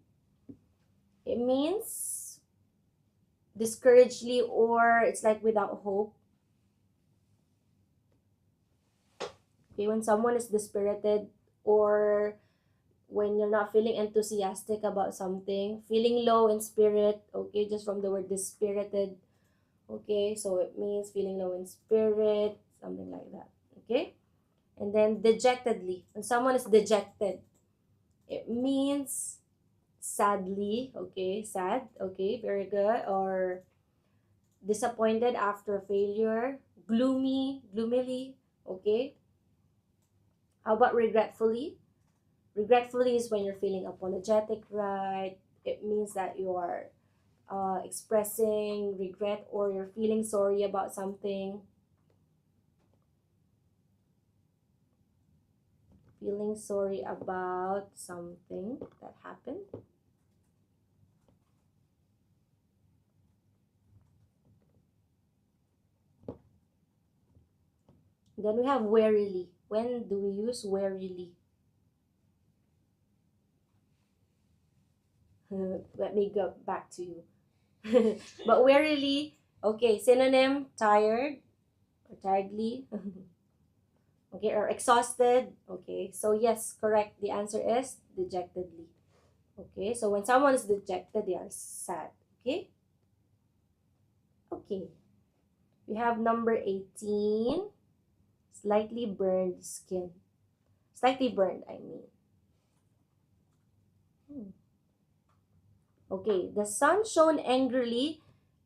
It means discouragedly, or it's like without hope. Okay, when someone is dispirited, or when you're not feeling enthusiastic about something, feeling low in spirit, okay, just from the word dispirited, okay, so it means feeling low in spirit, something like that, okay. And then dejectedly, when someone is dejected, it means sadly, okay, sad, okay, very good, or disappointed after failure, gloomily, okay. How about regretfully? Regretfully is when you're feeling apologetic, right? It means that you are expressing regret or you're feeling sorry about something. Feeling sorry about something that happened. Then we have warily. When do we use warily? Let me go back to you. But warily, okay, synonym, tired or tiredly. Okay, or exhausted. Okay, so yes, correct. The answer is dejectedly. Okay, so when someone is dejected, they are sad. Okay, okay. We have number 18, slightly burned skin. Slightly burned, I mean. Okay, the sun shone angrily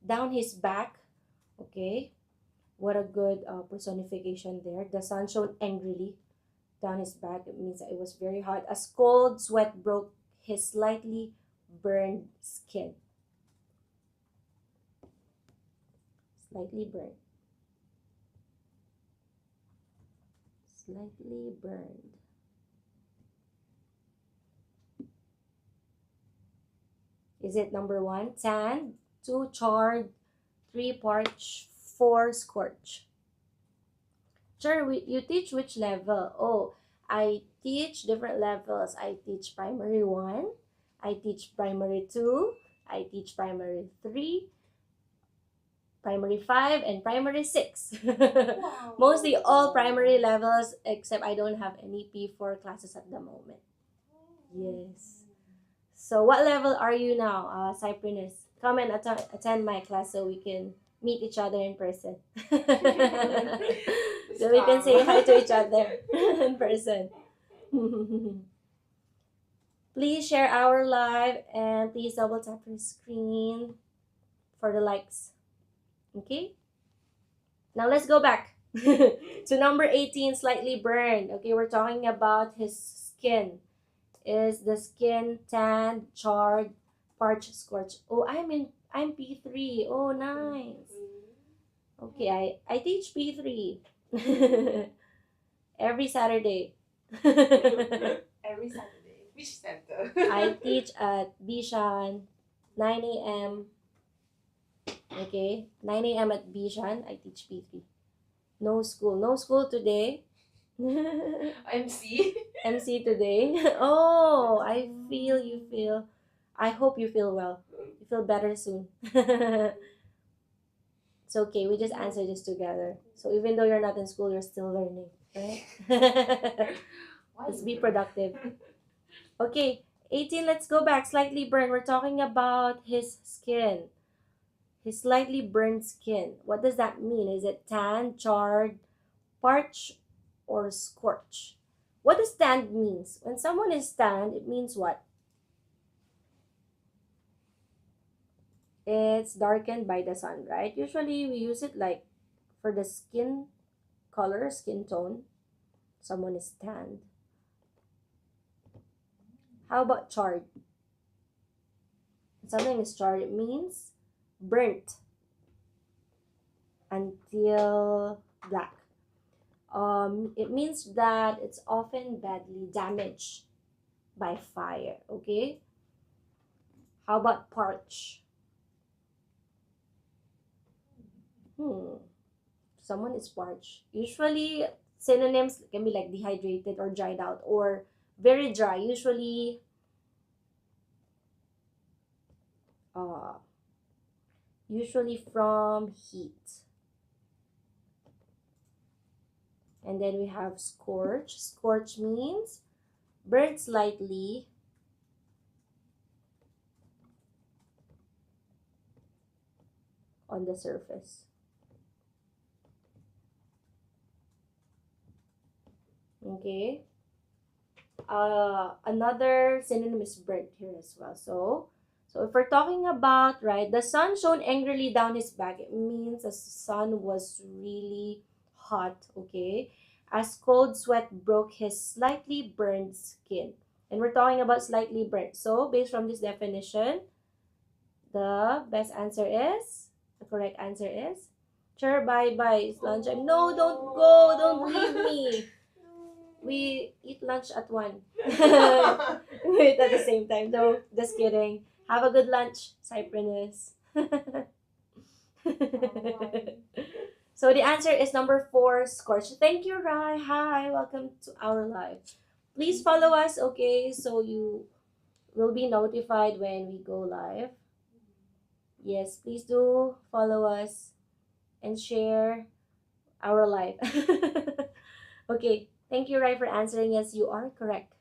down his back. Okay, what a good personification there. The sun shone angrily down his back. It means that it was very hot. A cold sweat broke his slightly burned skin. Slightly burned. Slightly burned. Is it number 1, tan, 2, charred, 3, parch, 4, scorch? Sure, you teach which level? Oh, I teach different levels. I teach primary 1, I teach primary 2, I teach primary 3, primary 5, and primary 6. Wow. Mostly all primary levels, except I don't have any P4 classes at the moment. Yes. So what level are you now, Cyprinus? Come and attend my class so we can meet each other in person. So we can say hi to each other in person. Please share our live and please double tap your screen for the likes. Okay? Now let's go back to number 18, slightly burned. Okay, we're talking about his skin. Is the skin tanned, charred, parched, scorched? Oh, I'm P3. Oh, nice. Okay, I teach P3 every Saturday. Every Saturday. Which center? I teach at Bishan, 9 a.m. Okay, 9 a.m. at Bishan. I teach P3. No school. No school today. MC. MC today. Oh, I feel you feel. I hope you feel well. You feel better soon. It's okay. We just answer this together. So even though you're not in school, you're still learning, right? Let's be productive. Okay, 18. Let's go back. Slightly burned. We're talking about his skin. His slightly burned skin. What does that mean? Is it tan, charred, parched, or scorched? What does tanned means? When someone is tanned, it means what? It's darkened by the sun, right? Usually we use it like for the skin color, skin tone. Someone is tanned. How about charred? When something is charred, it means burnt until black. It means that it's often badly damaged by fire, okay? How about parch? Someone is parched. Usually, synonyms can be like dehydrated or dried out or very dry. Uh, usually from heat. And then we have scorch. Scorch means Burnt slightly on the surface. Okay. Another synonym is burnt here as well. So if we're talking about, right, the sun shone angrily down his back, it means the sun was really hot, okay? As cold sweat broke his slightly burned skin. And we're talking about slightly burnt. So based from this definition, the best answer is, the correct answer is, sure, bye-bye, it's lunchtime. No, don't go, don't leave me. We eat lunch at 1. Wait, at the same time. No, just kidding. Have a good lunch, Cyprinus. So the answer is number 4, scorch. Thank you, Rai. Hi, welcome to our live. Please follow us, okay? So you will be notified when we go live. Yes, please do follow us and share our live. Okay, thank you, Rai, for answering. Yes, you are correct.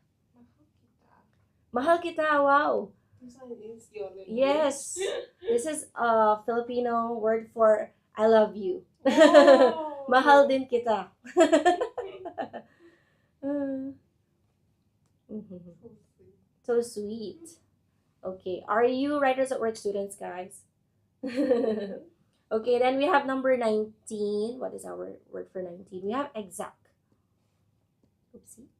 Mahal kita, wow. Yes, this is a Filipino word for I love you. Oh. Mahal din kita. So sweet. Okay, are you writers at work students, guys? Okay, then we have number 19. What is our word for 19? We have exact. Oopsie.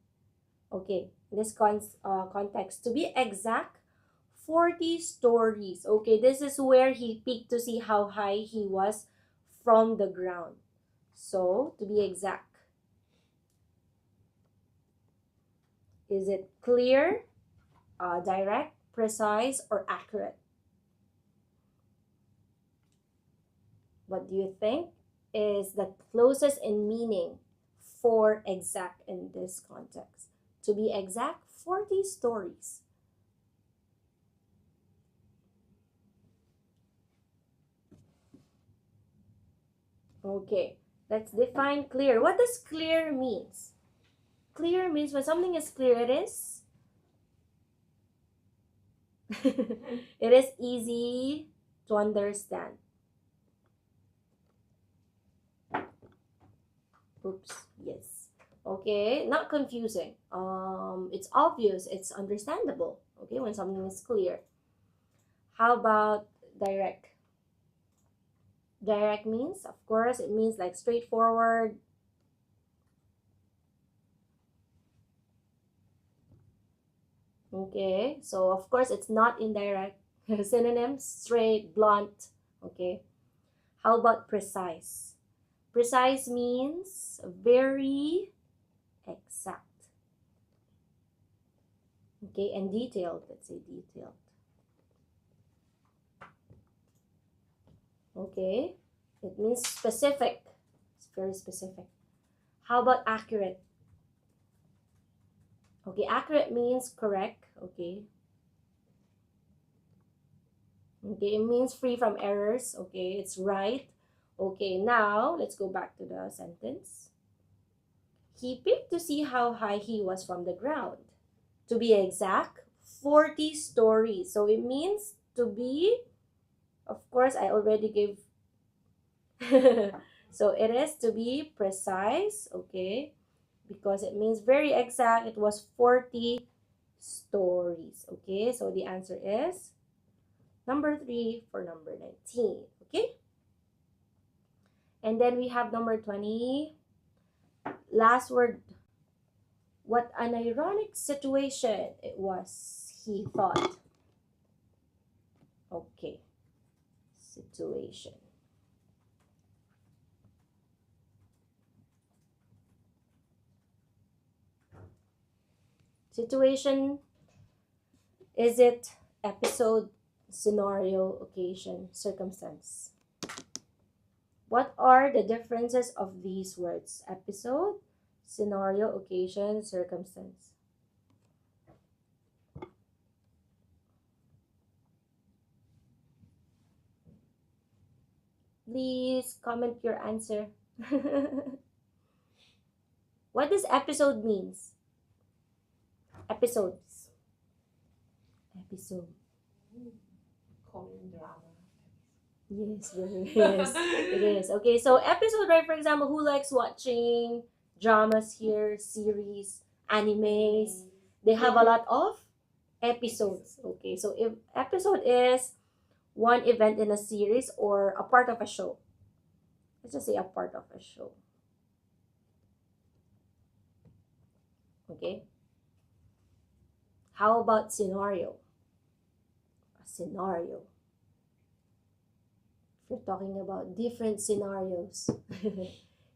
Okay, in this context, to be exact, 40 stories. Okay, this is where he peeked to see how high he was from the ground. So, to be exact, is it clear, direct, precise, or accurate? What do you think is the closest in meaning for exact in this context? To be exact, 40 stories. Okay, let's define clear. What does clear means? Clear means when something is clear, it is it is easy to understand. Oops, yes. Okay, not confusing. It's obvious, it's understandable. Okay, when something is clear. How about direct? Direct means, of course, it means like straightforward. Okay, so of course it's not indirect. Synonyms, straight, blunt. Okay, how about precise? Precise means very exact. Okay, and detailed. Let's say detailed. Okay, it means specific. It's very specific. How about accurate? Okay, accurate means correct. Okay. Okay, it means free from errors. Okay, it's right. Okay, now let's go back to the sentence. He peeped to see how high he was from the ground. To be exact, 40 stories. So it means to be, of course, I already gave. So it is to be precise, okay, because it means very exact. It was 40 stories, okay. So the answer is number 3 for number 19, okay. And then we have number 20. Last word. What an ironic situation it was, he thought. Okay. Situation. Situation, is it episode, scenario, occasion, circumstance? What are the differences of these words? Episode, scenario, occasion, circumstance. Please comment your answer. What does episode means? Episode. Episode. Korean drama. Yes, yes, it is. Okay, so episode, right? For example, who likes watching dramas here, series, animes? They have a lot of episodes. Okay, so if episode is one event in a series or a part of a show. Let's just say a part of a show. Okay. How about scenario? A scenario. If you're talking about different scenarios,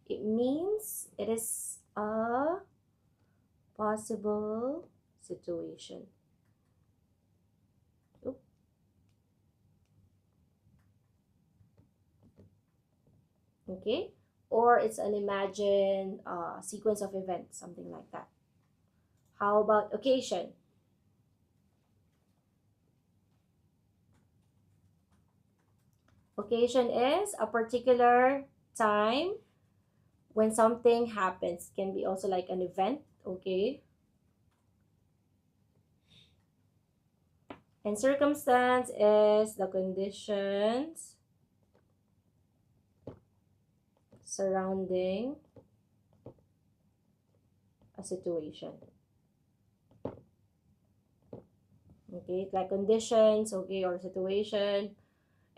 it means it is a possible situation. Oop. Okay. Or it's an imagined sequence of events, something like that. How about occasion? Occasion is a particular time when something happens. Can be also like an event, okay? And circumstance is the conditions surrounding a situation. Okay, like conditions, okay, or situation.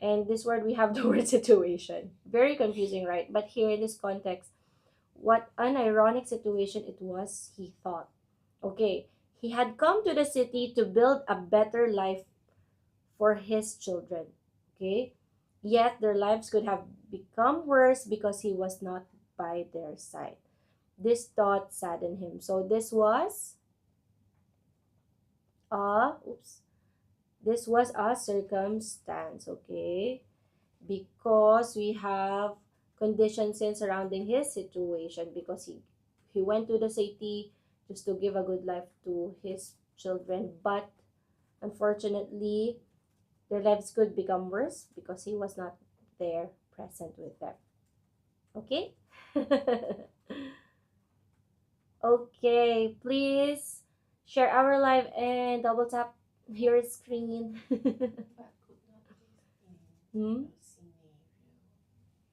And this word, we have the word situation. Very confusing, right? But here in this context, what an ironic situation it was, he thought. Okay, he had come to the city to build a better life for his children. Okay, yet their lives could have become worse because he was not by their side. This thought saddened him. So this was oops, this was a circumstance, okay? Because we have conditions in surrounding his situation because he went to the city just to give a good life to his children, but unfortunately their lives could become worse because he was not there present with them. Okay? Okay, please share our live and double tap your screen. But could not be Hmm? a scenario.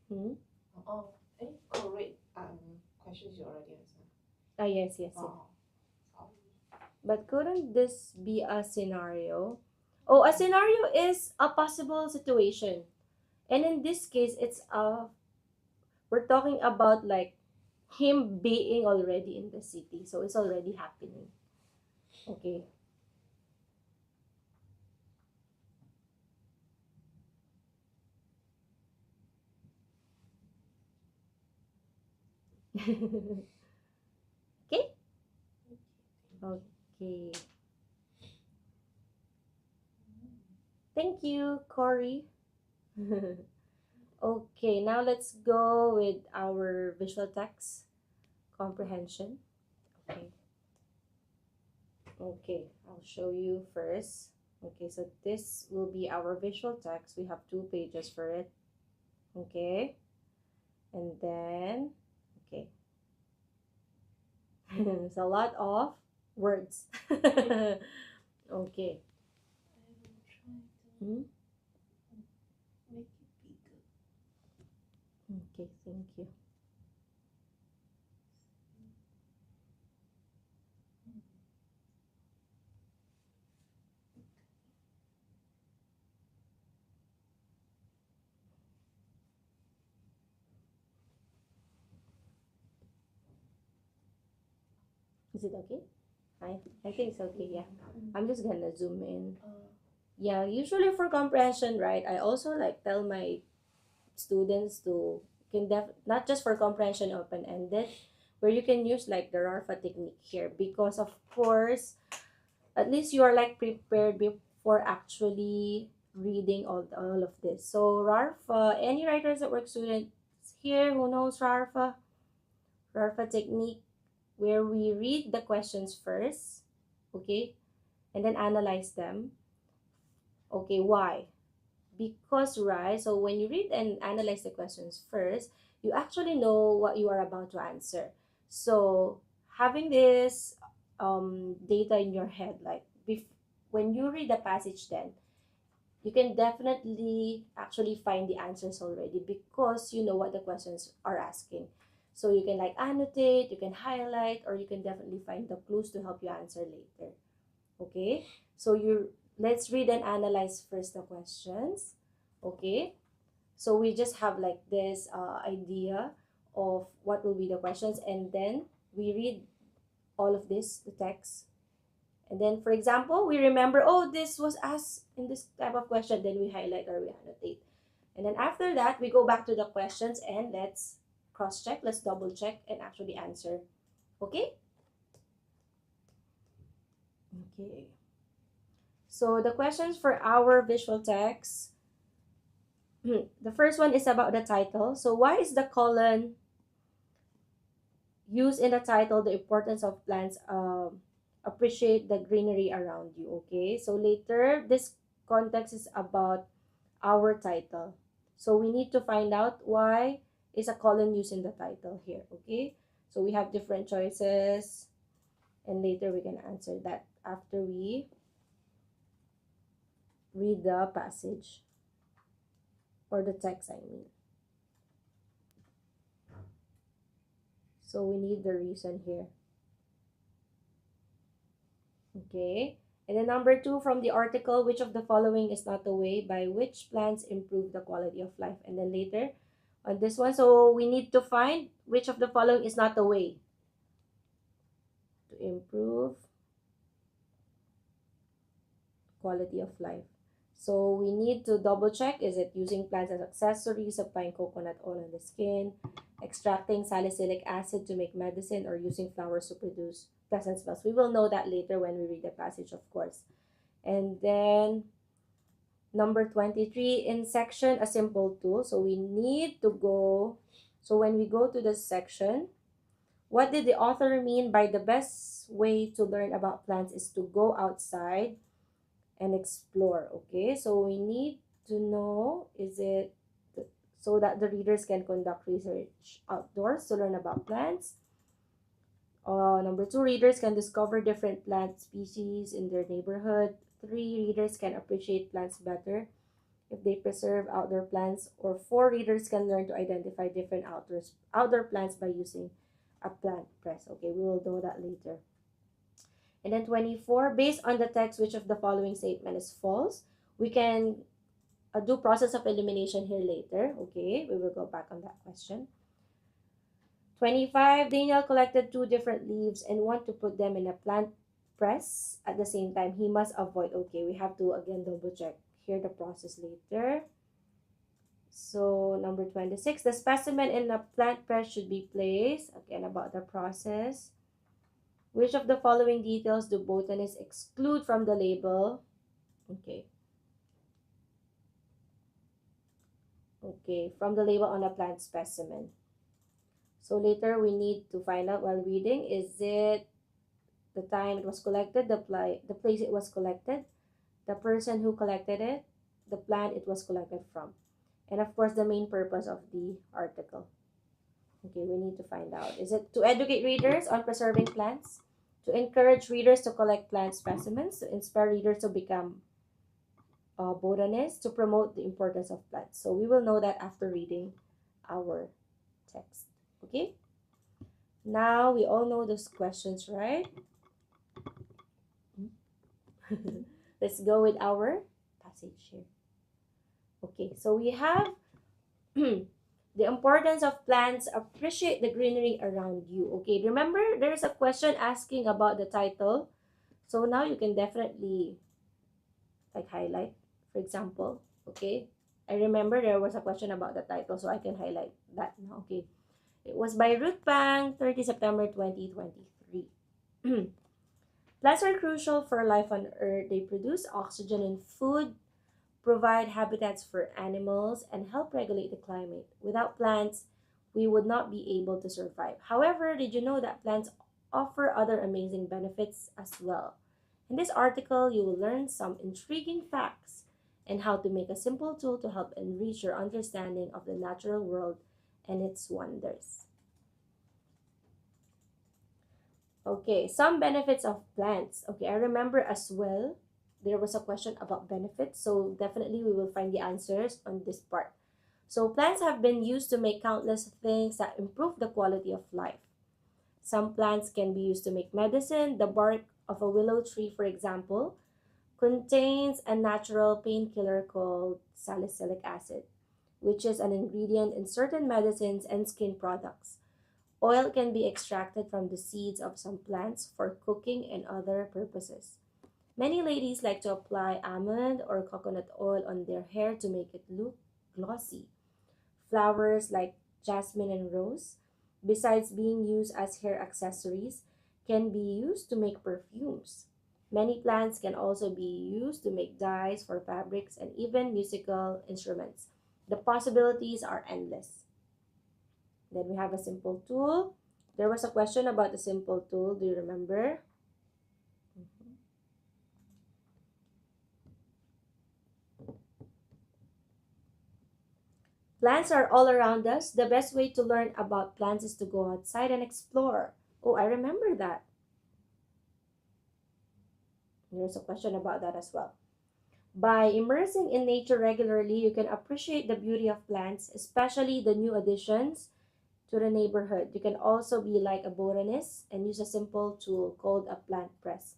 Hmm? Oh, correct. Questions you already answered. Ah, yes, yes, yes. Oh, sorry. But couldn't this be a scenario? Oh, a scenario is a possible situation. And in this case, we're talking about like him being already in the city. So it's already happening. Okay. Okay. Okay. Thank you, Corey. Okay, now let's go with our visual text comprehension. Okay. Okay, I'll show you first. Okay, so this will be our visual text. We have 2 pages for it. Okay. And then, okay. It's a lot of words. Okay. I will try to Hmm? make it bigger. Okay, thank you. Is it okay? I think it's okay, yeah. I'm just gonna zoom in. Yeah, usually for comprehension, right? I also like tell my students to not just for comprehension open ended, where you can use like the RARFA technique here because of course at least you are like prepared before actually reading all of this. So RARFA, any writers at work students here who knows RARFA technique where we read the questions first, okay, and then analyze them. Okay, why? Because, right, so when you read and analyze the questions first, you actually know what you are about to answer. So having this data in your head. Like when you read the passage, then you can definitely actually find the answers already because you know what the questions are asking. So you can like annotate, you can highlight, or you can definitely find the clues to help you answer later. Okay, so let's read and analyze first the questions. Okay, so we just have like this idea of what will be the questions, and then we read all of this, the text, and then for example we remember, oh, this was asked in this type of question, then we highlight or we annotate, and then after that we go back to the questions and let's cross check, let's double check and actually answer. Okay. Okay, so the questions for our visual text. The first one is about the title. So why is the colon used in the title? The importance of plants, appreciate the greenery around you. Okay, so later this context is about our title, so we need to find out why is a colon used in the title here. Okay, so we have different choices and later we can answer that after we read the passage or the text, I mean. So we need the reason here. Okay. And then number 2 from the article, which of the following is not the way by which plants improve the quality of life? And then later on this one, so we need to find which of the following is not the way to improve quality of life. So we need to double check, is it using plants as accessories, applying coconut oil on the skin, extracting salicylic acid to make medicine, or using flowers to produce pleasant smells? We will know that later when we read the passage, of course. And then number 23, in section, a simple tool. So we need to go, so when we go to this section, what did the author mean by the best way to learn about plants is to go outside and explore? Okay, so we need to know, is it so that the readers can conduct research outdoors to learn about plants? Number 2, readers can discover different plant species in their neighborhood. 3, readers can appreciate plants better if they preserve outdoor plants. Or 4, readers can learn to identify different outdoor plants by using a plant press. Okay, we will know that later. And then 24, based on the text, which of the following statement is false? We can do process of elimination here later. Okay, we will go back on that question. 25, Daniel collected 2 different leaves and want to put them in a plant press at the same time. He must avoid. Okay, we have to again double check here the process later. So number 26, the specimen in a plant press should be placed. Again, about the process. Which of the following details do botanists exclude from the label? Okay. Okay, from the label on a plant specimen. So later we need to find out while reading, is it the time it was collected, the place it was collected, the person who collected it, the plant it was collected from, and of course the main purpose of the article. Okay, we need to find out. Is it to educate readers on preserving plants, to encourage readers to collect plant specimens, to inspire readers to become botanists, to promote the importance of plants? So we will know that after reading our text. Okay, now we all know those questions, right? Let's go with our passage here. Okay, so we have the importance of plants, appreciate the greenery around you. Okay, remember there's a question asking about the title, so now you can definitely like highlight, for example. Okay, I remember there was a question about the title, so I can highlight that now. Okay, it was by Ruth Pang, 30 September 2023. Plants are crucial for life on Earth. They produce oxygen and food, provide habitats for animals, and help regulate the climate. Without plants, we would not be able to survive. However, did you know that plants offer other amazing benefits as well? In this article, you will learn some intriguing facts and how to make a simple tool to help enrich your understanding of the natural world and its wonders. Okay, some benefits of plants. Okay, I remember as well there was a question about benefits, so definitely we will find the answers on this part. So plants have been used to make countless things that improve the quality of life. Some plants can be used to make medicine. The bark of a willow tree, for example, contains a natural painkiller called salicylic acid, which is an ingredient in certain medicines and skin products. Oil can be extracted from the seeds of some plants for cooking and other purposes. Many ladies like to apply almond or coconut oil on their hair to make it look glossy. Flowers like jasmine and rose, besides being used as hair accessories, can be used to make perfumes. Many plants can also be used to make dyes for fabrics and even musical instruments. The possibilities are endless. Then we have a simple tool. There was a question about the simple tool. Do you remember? Mhm. Plants are all around us. The best way to learn about plants is to go outside and explore. Oh, I remember that. There's a question about that as well. By immersing in nature regularly, you can appreciate the beauty of plants, especially the new additions to the neighborhood. You can also be like a botanist and use a simple tool called a plant press.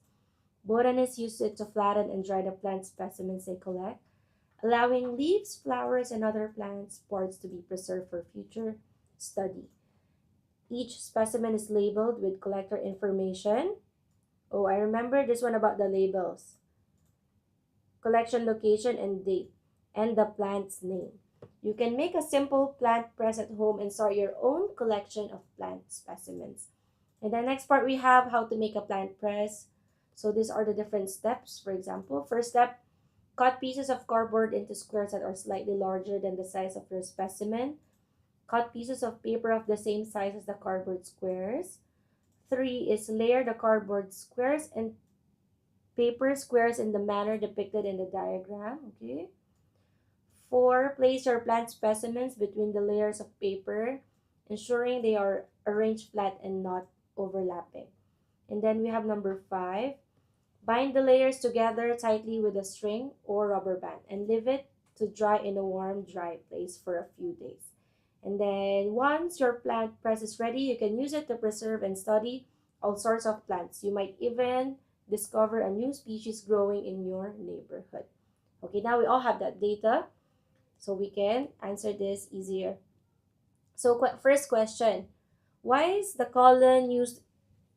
Botanists use it to flatten and dry the plant specimens they collect, allowing leaves, flowers, and other plant parts to be preserved for future study. Each specimen is labeled with collector information. Oh, I remember this one about the labels. Collection location and date, and the plant's name. You can make a simple plant press at home and start your own collection of plant specimens. In the next part, we have how to make a plant press. So these are the different steps. For example, first step, cut pieces of cardboard into squares that are slightly larger than the size of your specimen. Cut pieces of paper of the same size as the cardboard squares. 3 is layer the cardboard squares and paper squares in the manner depicted in the diagram. Okay. 4, place your plant specimens between the layers of paper, ensuring they are arranged flat and not overlapping. And then we have number 5, bind the layers together tightly with a string or rubber band and leave it to dry in a warm, dry place for a few days. And then once your plant press is ready, you can use it to preserve and study all sorts of plants. You might even discover a new species growing in your neighborhood. Okay, now we all have that data, so we can answer this easier. So first question, why is the colon used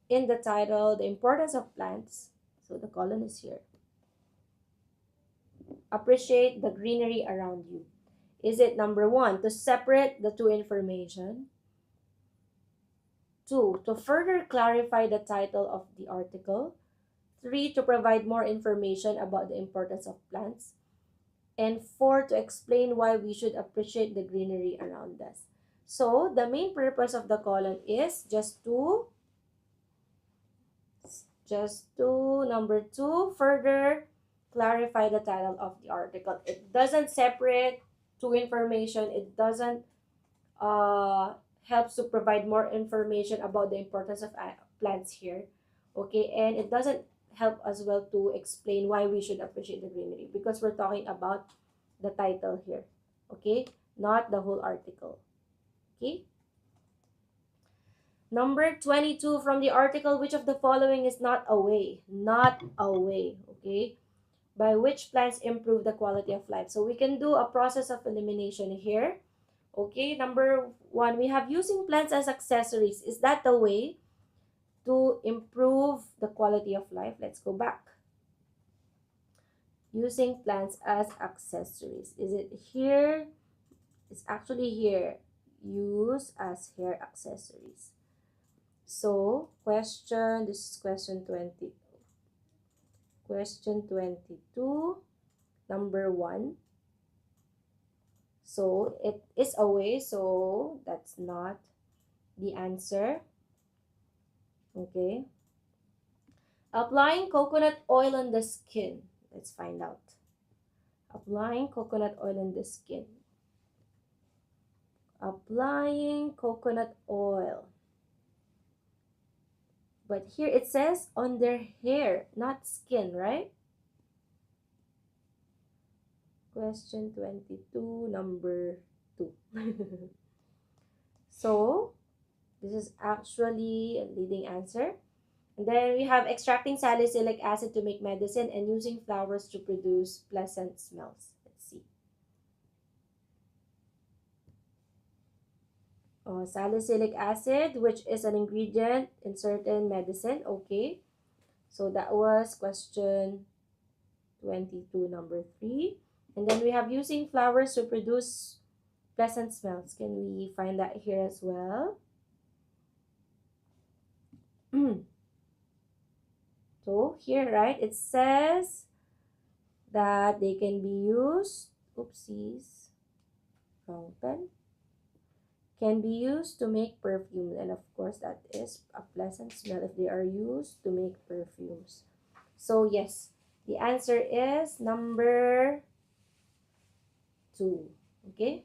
in the title, The Importance of Plants? So the colon is here. Appreciate the greenery around you. Is it number 1, to separate the two information? 2, to further clarify the title of the article? 3, to provide more information about the importance of plants? And 4, to explain why we should appreciate the greenery around us. So the main purpose of the colon is just to number 2, further clarify the title of the article. It doesn't separate two information. It doesn't helps to provide more information about the importance of plants here. Okay, and it doesn't help as well to explain why we should appreciate the greenery, because we're talking about the title here. Okay, not the whole article. Okay. Number 22 from the article, which of the following is not a way? Not a way, okay? By which plants improve the quality of life. So we can do a process of elimination here. Okay, number 1, we have using plants as accessories. Is that the way to improve the quality of life? Let's go back. Using plants as accessories. Is it here? It's actually here. Use as hair accessories. So, this is question 20. Question 22, number 1. So, it is away, so that's not the answer. Okay. Applying coconut oil on the skin. Let's find out. Applying coconut oil on the skin. Applying coconut oil. But here it says on their hair, not skin, right? Question 22, number 2. So, this is actually a leading answer. And then we have extracting salicylic acid to make medicine and using flowers to produce pleasant smells. Let's see. Salicylic acid, which is an ingredient in certain medicine. Okay. So that was question 22, number 3. And then we have using flowers to produce pleasant smells. Can we find that here as well? So here, right, it says that they can be used, oopsies, wrong pen, can be used to make perfume. And of course, that is a pleasant smell if they are used to make perfumes. So yes, the answer is number 2. Okay?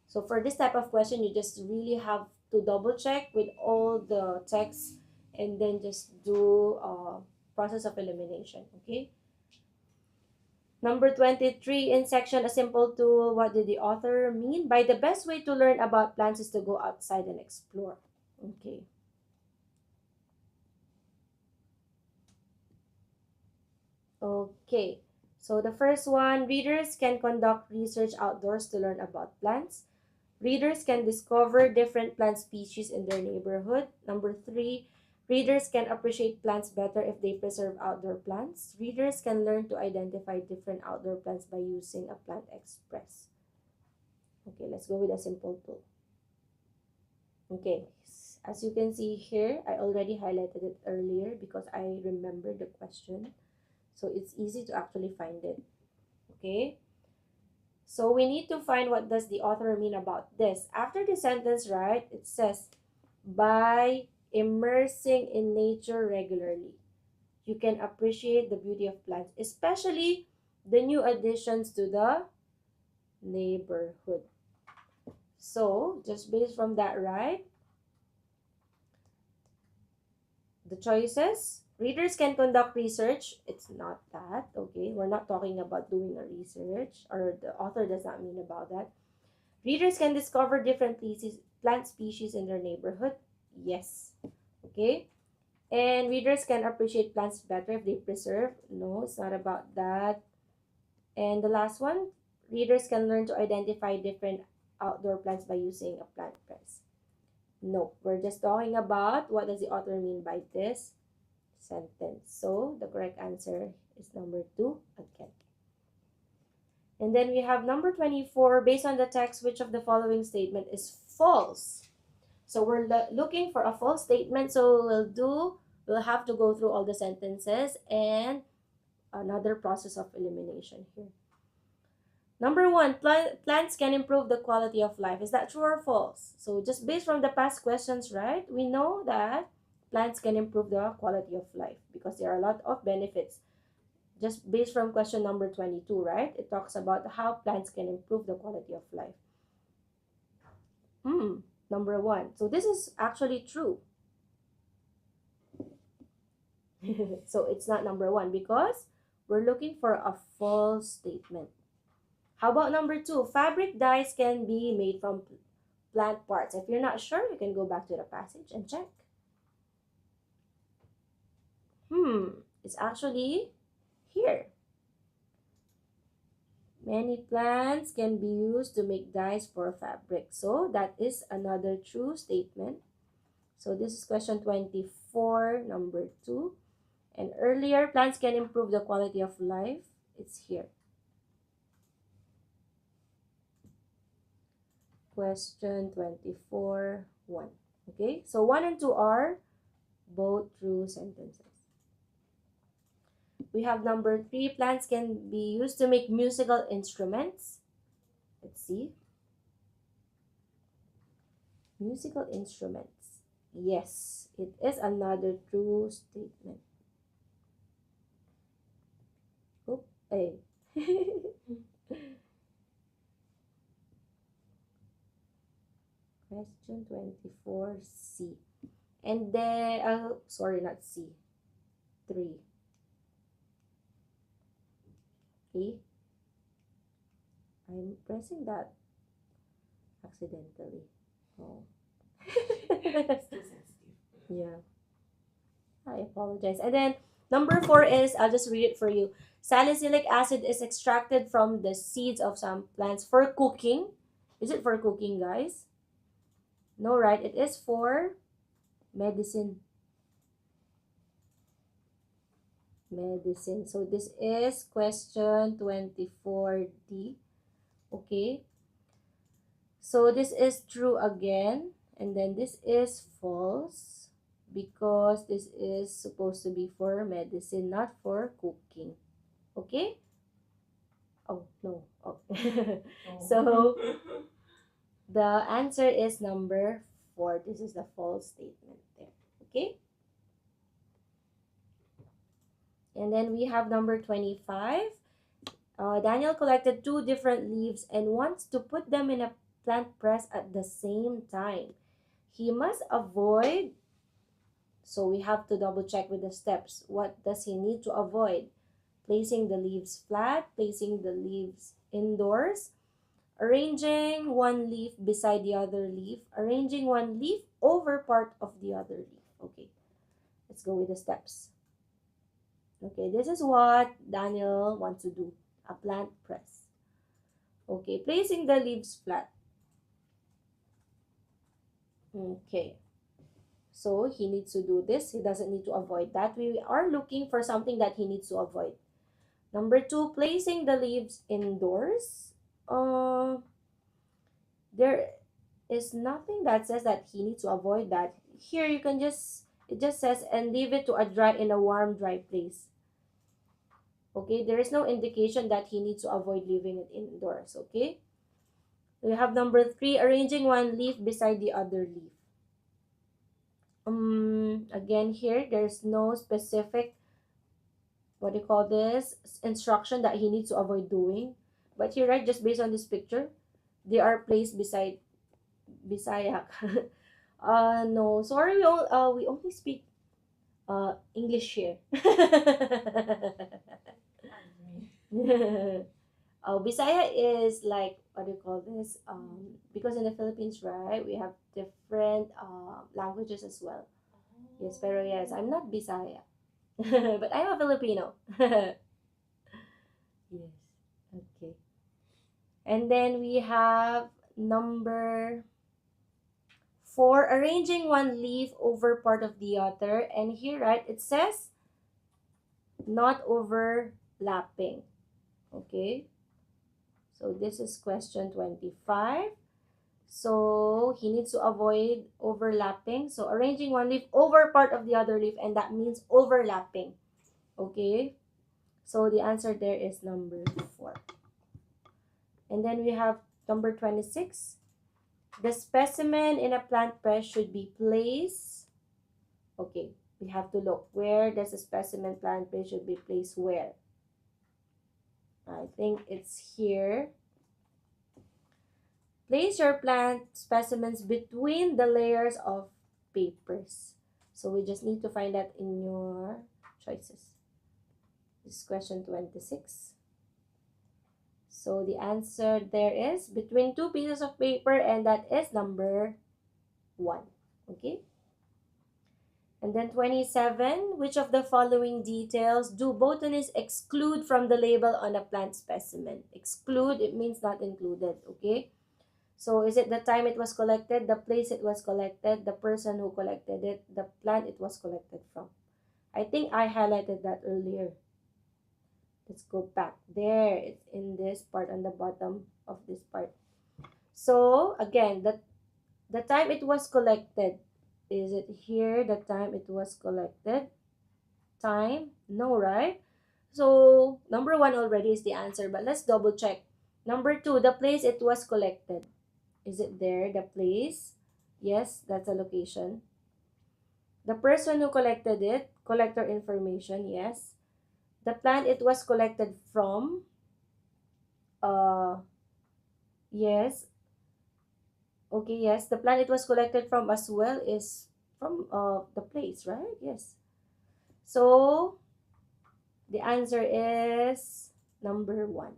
So for this type of question, you just really have to double check with all the text and then just do a process of elimination. Okay? Number 23 in section A Simple Tool, what did the author mean? By the best way to learn about plants is to go outside and explore. Okay. Okay. So the first one, readers can conduct research outdoors to learn about plants. Readers can discover different plant species in their neighborhood. Number 3, readers can appreciate plants better if they preserve outdoor plants. Readers can learn to identify different outdoor plants by using a plant express. Okay, let's go with a simple tool. Okay, as you can see here, I already highlighted it earlier because I remember the question. So it's easy to actually find it. Okay. So we need to find what does the author mean about this. After the sentence, right, it says, by immersing in nature regularly, you can appreciate the beauty of plants, especially the new additions to the neighborhood. So, just based from that, right, the choices, readers can conduct research. It's not that, okay? We're not talking about doing a research, or the author does not mean about that. Readers can discover different plant species in their neighborhood. Yes. Okay. And readers can appreciate plants better if they preserve. No, it's not about that. And the last one, readers can learn to identify different outdoor plants by using a plant press. No, we're just talking about what does the author mean by this sentence. So the correct answer is number 2 again. And then we have number 24, based on the text, which of the following statement is false? So we're looking for a false statement. So we'll have to go through all the sentences and another process of elimination here. Number 1, plants can improve the quality of life. Is that true or false? So just based from the past questions, right, we know that plants can improve the quality of life because there are a lot of benefits. Just based from question number 22, right? It talks about how plants can improve the quality of life. Number 1. So this is actually true. So it's not number 1 because we're looking for a false statement. How about number 2? Fabric dyes can be made from plant parts. If you're not sure, you can go back to the passage and check. It's actually here. Many plants can be used to make dyes for fabric. So that is another true statement. So this is question 24, number 2. And earlier, plants can improve the quality of life. It's here. Question 24, 1. Okay, so 1 and 2 are both true sentences. We have number 3, plants can be used to make musical instruments. Let's see. Musical instruments. Yes, it is another true statement. Oop, hey. Question 24C. And then, sorry, not C. 3. Okay. I'm pressing that accidentally. Oh. It's too sensitive. Yeah. I apologize. And then number 4 is, I'll just read it for you. Salicylic acid is extracted from the seeds of some plants for cooking. Is it for cooking, guys? No, right? It is for medicine. Medicine. So this is question 24D. Okay. So this is true again. And then this is false, because this is supposed to be for medicine, not for cooking. Okay? Oh, no. Oh. So the answer is number 4. This is the false statement there. Okay? And then we have number 25. Daniel collected 2 different leaves and wants to put them in a plant press at the same time. He must avoid, so we have to double check with the steps. What does he need to avoid? Placing the leaves flat, placing the leaves indoors, arranging one leaf beside the other leaf, arranging one leaf over part of the other leaf. Okay, let's go with the steps. Okay, this is what Daniel wants to do, a plant press. Okay, placing the leaves flat. Okay, so he needs to do this. He doesn't need to avoid that. We are looking for something that he needs to avoid. Number 2, placing the leaves indoors. There is nothing that says that he needs to avoid that. Here you can just, it just says, and leave it to dry in a warm, dry place. Okay, there is no indication that he needs to avoid leaving it indoors. Okay, we have number 3, arranging one leaf beside the other leaf. Again, here there's no specific, what do you call this, instruction that he needs to avoid doing. But here, right, just based on this picture, they are placed beside no, sorry, we only speak English here. Bisaya is like, what do you call this? Because in the Philippines, right, we have different languages as well. Yes, pero yes, I'm not Bisaya, but I'm a Filipino. Yes, okay. And then we have number 4, arranging one leaf over part of the other. And here, right, it says not overlapping. Okay, so this is question 25. So he needs to avoid overlapping. So arranging one leaf over part of the other leaf, and that means overlapping. Okay, so the answer there is number 4. And then we have number 26. The specimen in a plant press should be placed. Okay, we have to look. Where does the specimen plant press should be placed? Where? I think it's here. Place your plant specimens between the layers of papers. So we just need to find that in your choices. This is question 26. So the answer there is between 2 pieces of paper, and that is number 1. Okay? And then 27, which of the following details do botanists exclude from the label on a plant specimen? Exclude, it means not included, okay? So is it the time it was collected, the place it was collected, the person who collected it, the plant it was collected from? I think I highlighted that earlier. Let's go back. There, it's in this part on the bottom of this part. So again, the time it was collected, is it here, the time it was collected? Time? No, right? So number 1 already is the answer, but let's double check. Number 2, the place it was collected. Is it there, the place? Yes, that's a location. The person who collected it, collector information, yes. The plant it was collected from, yes. Okay, yes, the plant it was collected from as well is from the place, right? Yes. So the answer is number 1.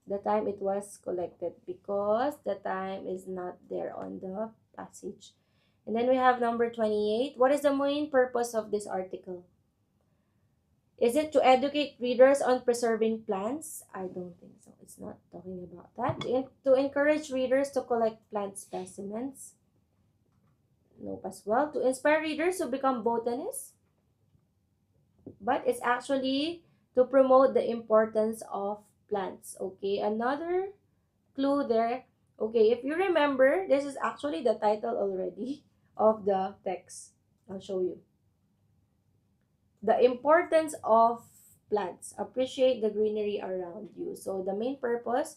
The time it was collected, because the time is not there on the passage. And then we have number 28. What is the main purpose of this article? Is it to educate readers on preserving plants? I don't think so. It's not talking about that. To encourage readers to collect plant specimens? Nope as well. To inspire readers to become botanists? But it's actually to promote the importance of plants. Okay, another clue there. Okay, if you remember, this is actually the title already of the text. I'll show you. The importance of plants. Appreciate the greenery around you. So the main purpose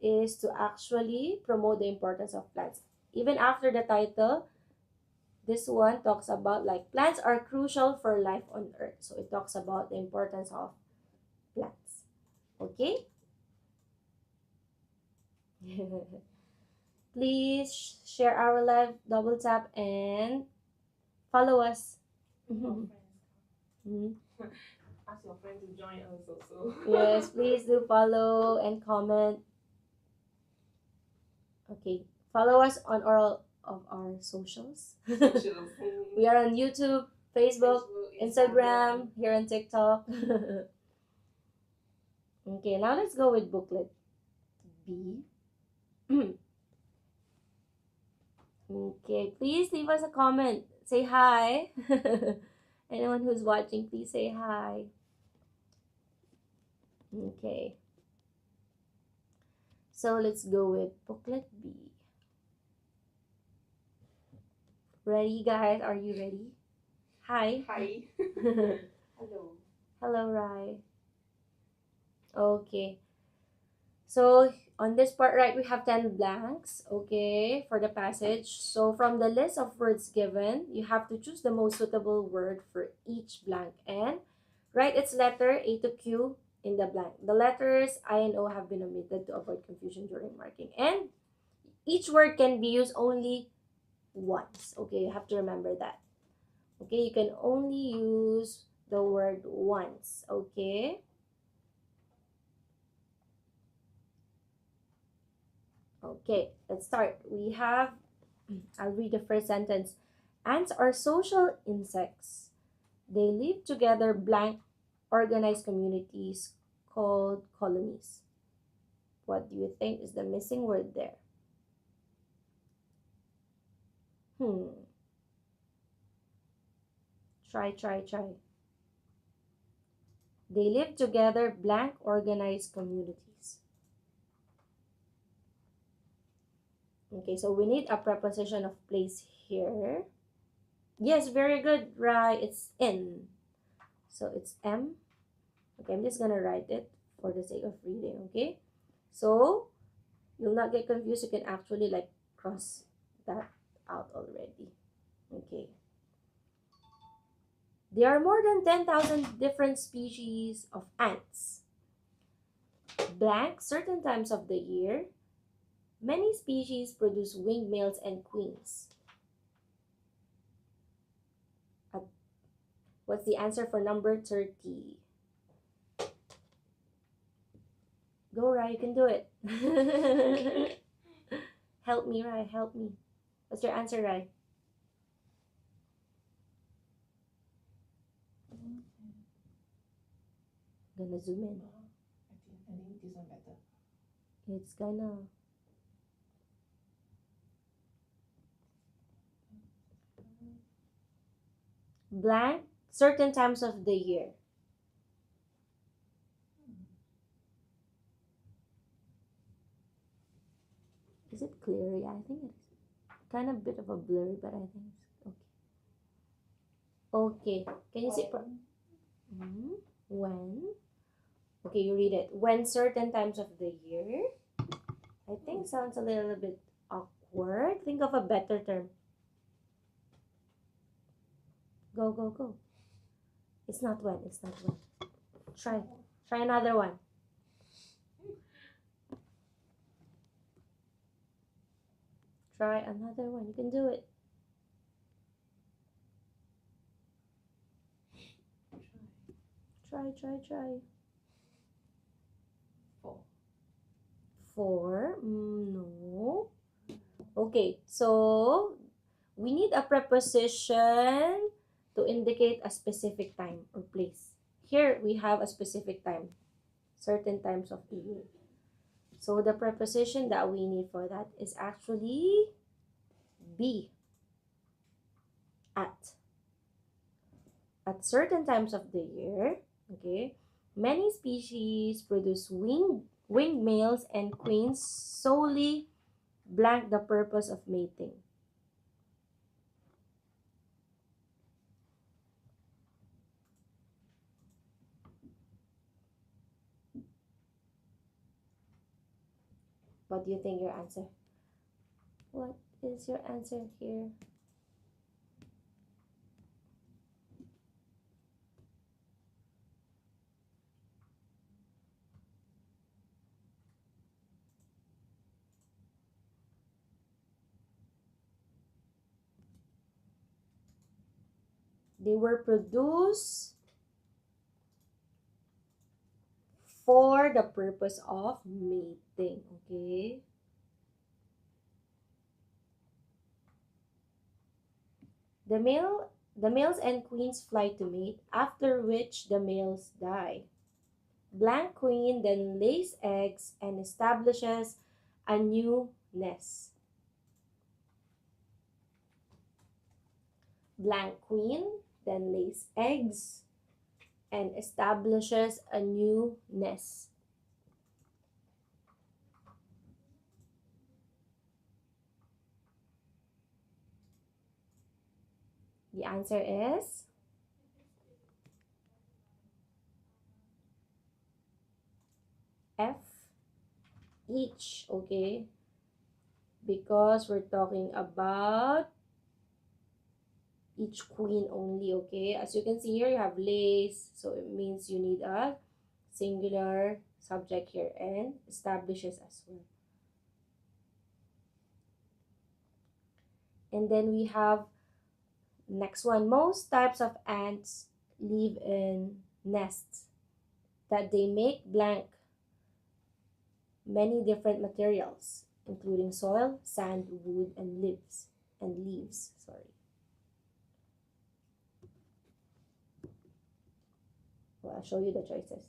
is to actually promote the importance of plants. Even after the title, this one talks about like plants are crucial for life on earth. So it talks about the importance of plants. Okay? Please share our live, double tap, and follow us. Mhm. Ask your friend to join us also. Yes, please do follow and comment. Okay, follow us on all of our socials. Socials. We are on YouTube, Facebook, Instagram, here on TikTok. Okay, now let's go with booklet B. Okay, please leave us a comment. Say hi. Anyone who's watching, please say hi. Okay. So let's go with booklet B. Ready, guys? Are you ready? Hi. Hi. Hello. Hello, Rai. Okay. So on this part, right, we have 10 blanks, okay, for the passage. So from the list of words given, you have to choose the most suitable word for each blank and write its letter A to Q in the blank. The letters I and O have been omitted to avoid confusion during marking. And each word can be used only once, okay? You have to remember that. Okay, you can only use the word once, okay? Okay, let's start. We have, I'll read the first sentence. Ants are social insects. They live together blank organized communities called colonies. What do you think is the missing word there? Try. They live together blank organized communities. Okay, so we need a preposition of place here. Yes, very good, right? It's in. So it's M. Okay, I'm just gonna write it for the sake of reading, okay? So you'll not get confused. You can actually like cross that out already. Okay. There are more than 10,000 different species of ants. Blank certain times of the year, many species produce winged males and queens. What's the answer for number 30? Go, Rai, you can do it. Help me, Rai, help me. What's your answer, Rai? Gonna zoom in. I think this one better. It's gonna. Blank certain times of the year. Is it clear? Yeah, I think it's kind of a bit of a blur, but I think it's okay. Okay, can you see? When? Okay, you read it. When certain times of the year. I think sounds a little bit awkward. Think of a better term. Go. It's not when. Try another one. Try another one. You can do it. Try. Four. 4. No. Okay, so we need a preposition to indicate a specific time or place. Here we have a specific time, certain times of the year. So the preposition that we need for that is actually be. At certain times of the year, okay, many species produce winged males and queens solely blank the purpose of mating. What do you think your answer? What is your answer here? They were produced for the purpose of mating, okay? The males and queens fly to mate, after which the males die. Blank queen then lays eggs and establishes a new nest. Blank queen then lays eggs and establishes a new nest. The answer is F, each, okay? Because we're talking about each queen only, okay? As you can see here, you have lays, so it means you need a singular subject here, and establishes as well. And then we have next one. Most types of ants live in nests that they make blank many different materials, including soil, sand, wood, and leaves. Sorry. Well, I'll show you the choices.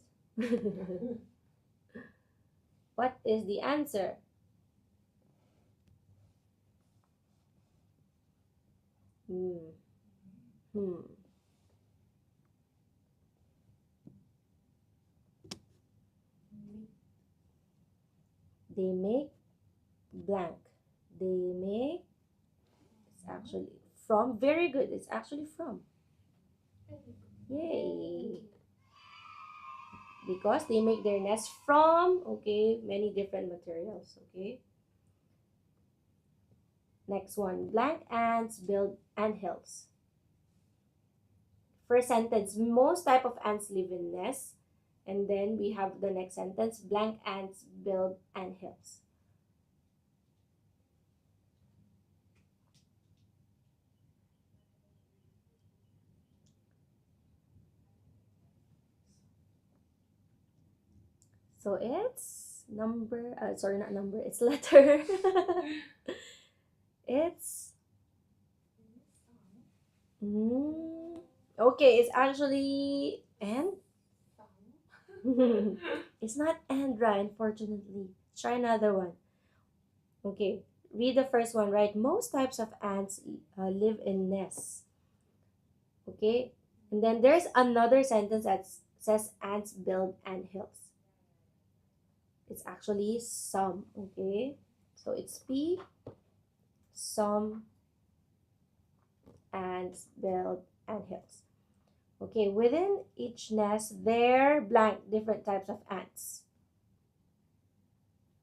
What is the answer? Hmm. They make blank. They make, it's actually from, very good. It's actually from. Yay. Because they make their nest from, okay, many different materials, okay. Next one, blank ants build anthills. First sentence, most type of ants live in nests. And then we have the next sentence, blank ants build anthills. So it's number, sorry, not number, it's letter. It's, okay, it's actually, and? It's not Andra, unfortunately. Try another one. Okay, read the first one, right? Most types of ants live in nests. Okay, and then there's another sentence that says ants build anthills. It's actually some, okay? So it's P, some ants build anthills. Okay, within each nest, there blank different types of ants.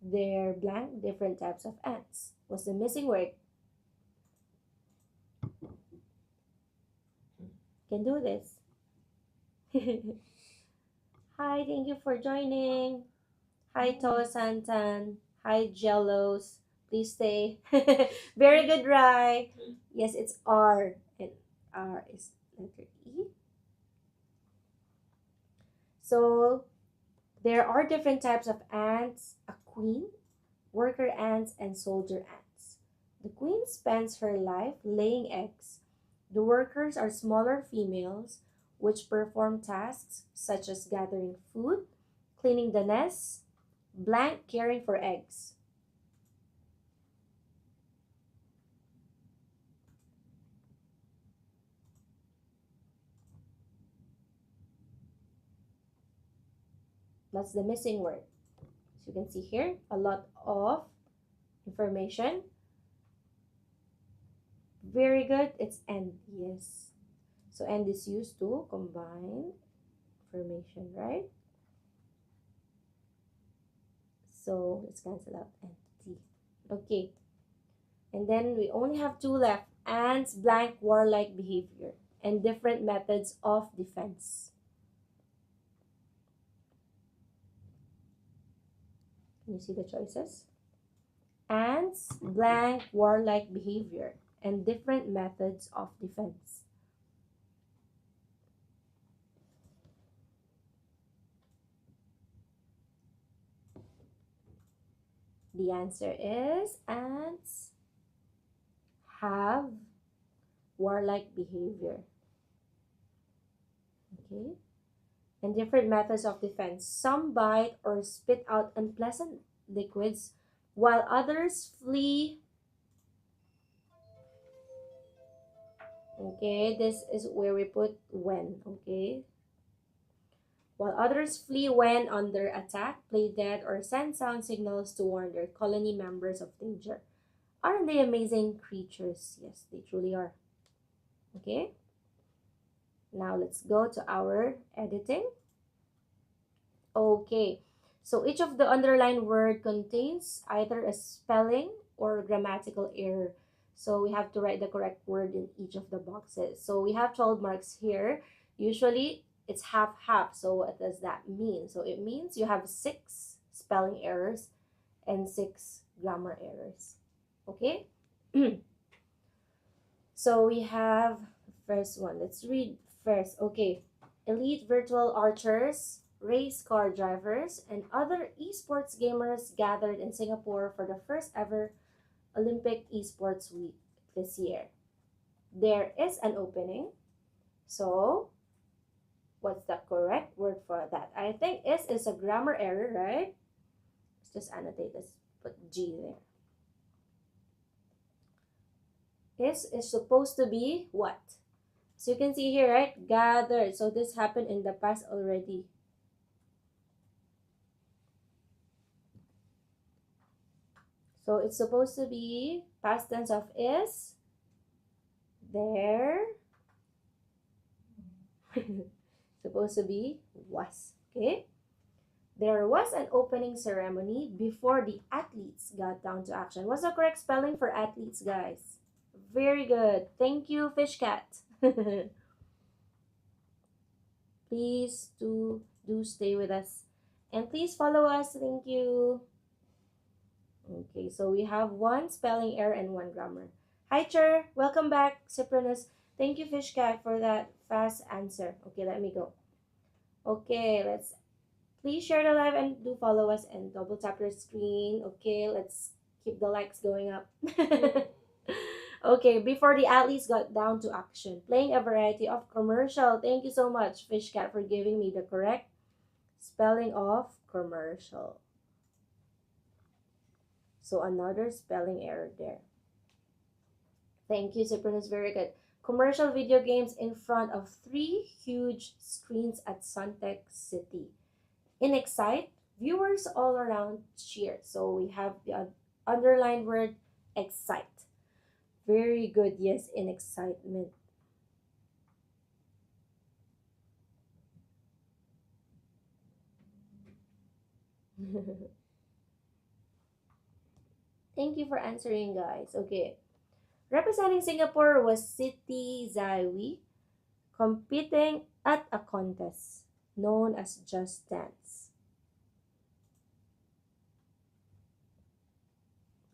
There blank different types of ants. What's the missing word? Can do this. Hi, thank you for joining. Hi, Toa Santan. Hi, Jellos. Please stay. Very good, Rai. Yes, it's R. And R is letter E. So there are different types of ants: a queen, worker ants, and soldier ants. The queen spends her life laying eggs. The workers are smaller females which perform tasks such as gathering food, cleaning the nest, blank caring for eggs. That's the missing word. So you can see here a lot of information. Very good. It's and. Yes. So and is used to combine information, right? So let's cancel out and T. Okay. And then we only have two left. Ants, blank, warlike behavior, and different methods of defense. Can you see the choices? Ants, blank, warlike behavior, and different methods of defense. The answer is ants have warlike behavior. Okay? And different methods of defense. Some bite or spit out unpleasant liquids, while others flee. Okay, this is where we put when. Okay, while others flee when under attack, play dead, or send sound signals to warn their colony members of danger. Aren't they amazing creatures? Yes, they truly are. Okay, now let's go to our editing. Okay, so each of the underlined word contains either a spelling or grammatical error. So we have to write the correct word in each of the boxes. So we have 12 marks here. Usually it's half half. So what does that mean? So it means you have 6 spelling errors and 6 grammar errors. Okay? So we have the first one. Let's read first. Okay. Elite virtual archers, race car drivers, and other esports gamers gathered in Singapore for the first ever Olympic Esports Week this year. There is an opening. So, what's the correct word for that? I think is a grammar error, right? Let's just annotate this. Put G there. Is supposed to be what? So you can see here, right? Gathered. So this happened in the past already. So it's supposed to be past tense of is. There. Supposed to be was. Okay? There was an opening ceremony before the athletes got down to action. What's the correct spelling for athletes, guys? Very good. Thank you, Fish Cat. Please do stay with us. And please follow us. Thank you. Okay, so we have 1 spelling error and 1 grammar. Hi, Cher. Welcome back, Cyprinus. Thank you, Fish Cat, for that fast answer. Okay, let me go. Okay, let's please share the live and do follow us and double tap your screen. Okay, let's keep the likes going up. Okay, before the athletes got down to action, playing a variety of commercial. Thank you so much, Fish Cat, for giving me the correct spelling of commercial. So another spelling error there. Thank you, Cyprinus. Very good. Commercial video games in front of 3 huge screens at Suntec City. In Excite, viewers all around cheer. So we have the underlined word excite. Very good. Yes, in excitement. Thank you for answering, guys. Okay. Representing Singapore was Siti Zaiwi, competing at a contest known as Just Dance.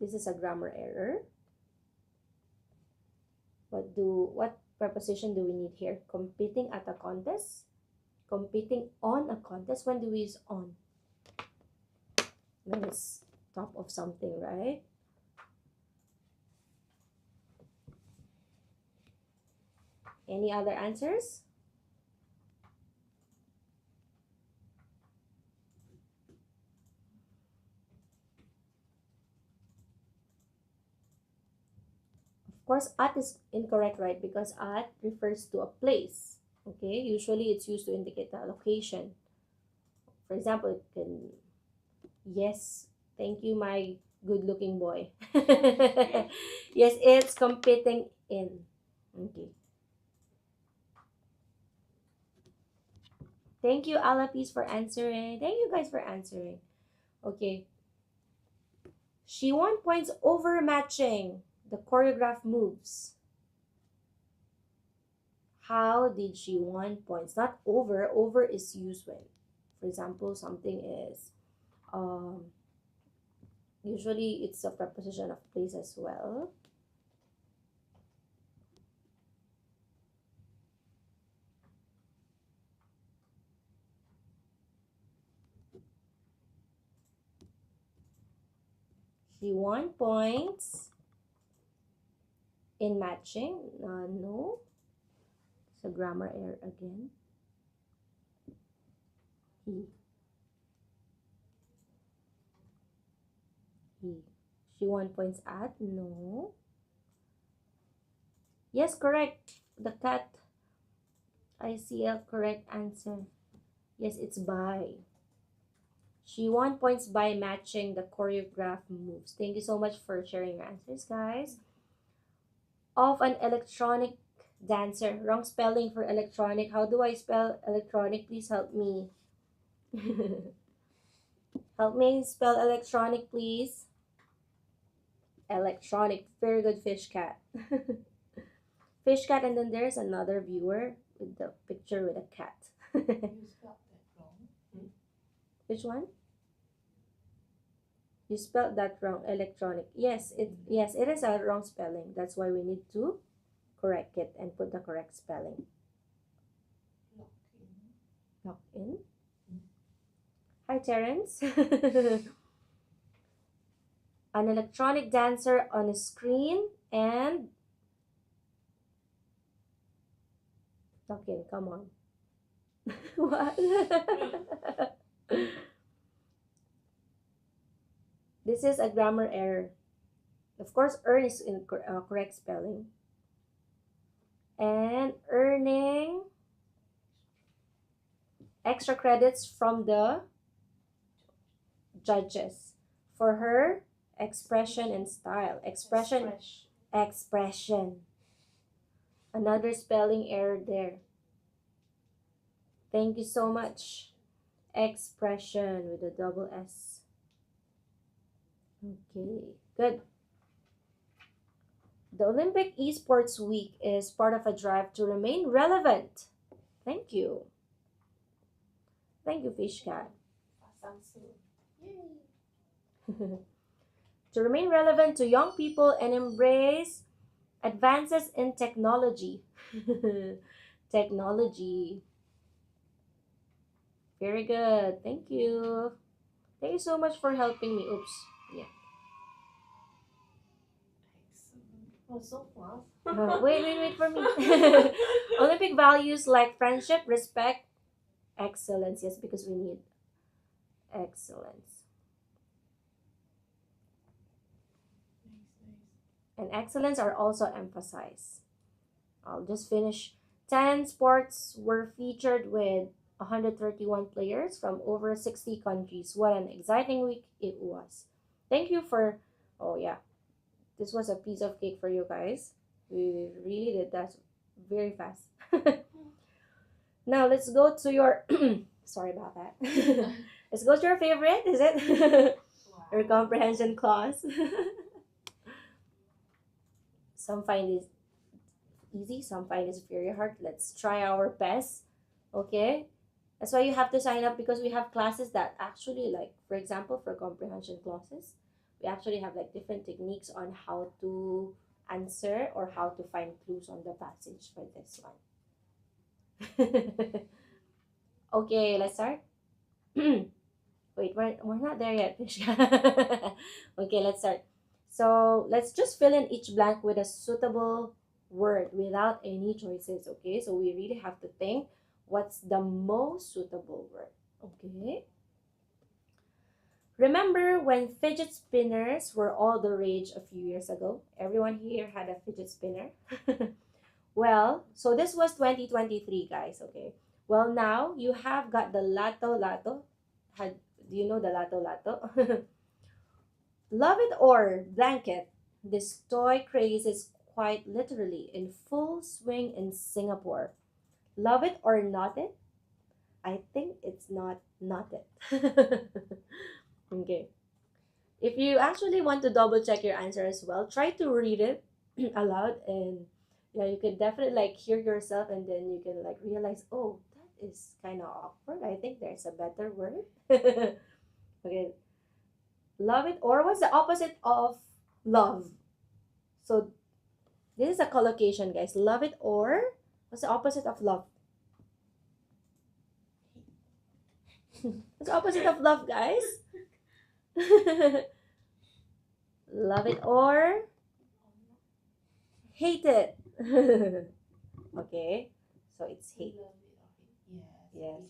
This is a grammar error. What preposition do we need here? Competing at a contest? Competing on a contest? When do we use on? When it's top of something, right? Any other answers? Of course, at is incorrect, right? Because at refers to a place. Okay, usually it's used to indicate a location. For example, it can, yes, thank you, my good-looking boy. Yes, it's competing in. Okay. Thank you, Alapis, for answering. Thank you guys for answering. Okay. She won points over matching the choreographed moves. How did she won points? Not over. Over is used when, for example, something is usually it's a preposition of place as well. She won points in matching. No. It's a grammar error again. He. He. She won points at. No. Yes, correct. The cat. I see a correct answer. Yes, it's by. She won points by matching the choreographed moves. Thank you so much for sharing your answers, guys. Of an electronic dancer. Wrong spelling for electronic. How do I spell electronic? Please help me. Help me spell electronic, please. Electronic. Very good, Fish Cat. Fish Cat, and then there's another viewer with the picture with a cat. You spelled that wrong. Which one? You spelled that wrong. Electronic. Yes, it is a wrong spelling. That's why we need to correct it and put the correct spelling. Lock in. Hi, Terence. An electronic dancer on a screen and lock in. Come on. What? This is a grammar error. Of course, earn is in correct spelling. And earning extra credits from the judges for her expression and style. Expression. Another spelling error there. Thank you so much. Expression with a double S. Okay, good. The Olympic Esports Week is part of a drive to remain relevant. Thank you. Thank you, Fish Cat. To remain relevant to young people and embrace advances in technology. Technology. Very good. Thank you. Thank you so much for helping me. Oops. Yeah. Oh, so fast. Wait for me. Olympic values like friendship, respect, excellence. Yes, because we need excellence. And excellence are also emphasized. I'll just finish. 10 sports were featured with 131 players from over 60 countries. What an exciting week it was. Thank you for, oh yeah, this was a piece of cake for you guys. We really did that very fast. Now let's go to your, sorry about that. Let's go to your favorite, is it? Wow. Your comprehension clause. Some find it easy, some find it very hard. Let's try our best, okay? That's why you have to sign up, because we have classes that actually, like, for example, for comprehension clauses, we actually have like different techniques on how to answer or how to find clues on the passage for this one. Okay, let's start. Wait, we're not there yet, Fishka. Okay, let's start. So let's just fill in each blank with a suitable word without any choices. Okay, so we really have to think what's the most suitable word. Okay. Remember when fidget spinners were all the rage a few years ago? Everyone here had a fidget spinner. Well, so this was 2023, guys, okay? Well, now you have got the Lato Lato. Do you know the Lato Lato? Love it or blanket, this toy craze is quite literally in full swing in Singapore. Love it or not it? I think it's not it. Okay. If you actually want to double check your answer as well, try to read it aloud, and yeah, you can definitely like hear yourself, and then you can like realize, oh, that is kind of awkward. I think there's a better word. Okay. Love it or what's the opposite of love? So this is a collocation, guys. Love it or what's the opposite of love? What's the opposite of love, guys? Love it or hate it. Okay, so it's hate. Yes.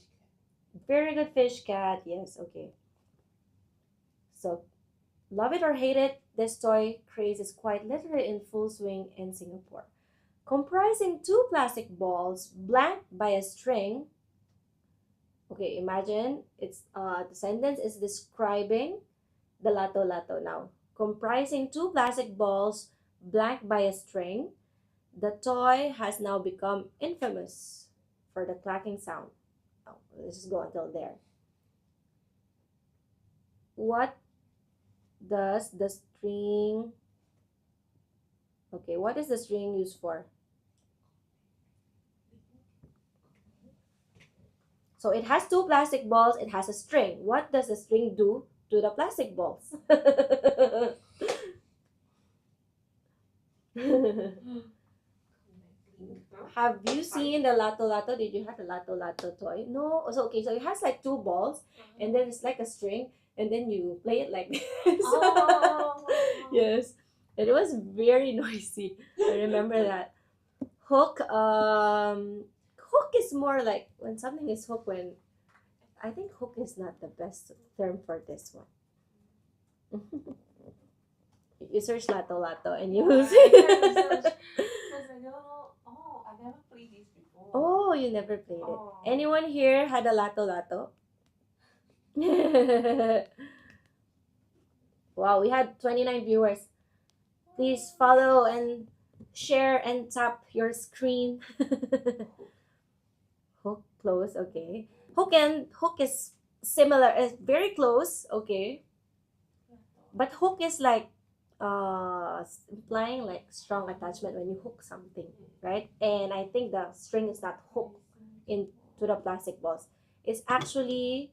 Very good, fish cat. Yes, okay. So, love it or hate it, this toy craze is quite literally in full swing in Singapore. Comprising two plastic balls blanked by a string. Okay, imagine it's the sentence is describing the Lato Lato now. Comprising two plastic balls blanked by a string, the toy has now become infamous for the clacking sound. Oh, let's just go until there. What does the string... Okay, what is the string used for? So it has two plastic balls, it has a string. What does the string do to the plastic balls? Have you seen the Lato Lato? Did you have the Lato Lato toy? No. So okay, so it has like two balls, and then it's like a string, and then you play it like this. Oh. Yes, it was very noisy. I remember that. Hook. Hook is more like when something is hooked. When I think hook is not the best term for this one. If you search Lato Lato and you will see. I never played this before. Oh, you never played it. Oh. Anyone here had a Lato Lato? Wow, we had 29 viewers. Please follow and share and tap your screen. Hook close, okay. Hook is similar, is very close, okay. But hook is like implying like strong attachment when you hook something, right? And I think the string is not hooked into the plastic balls. It's actually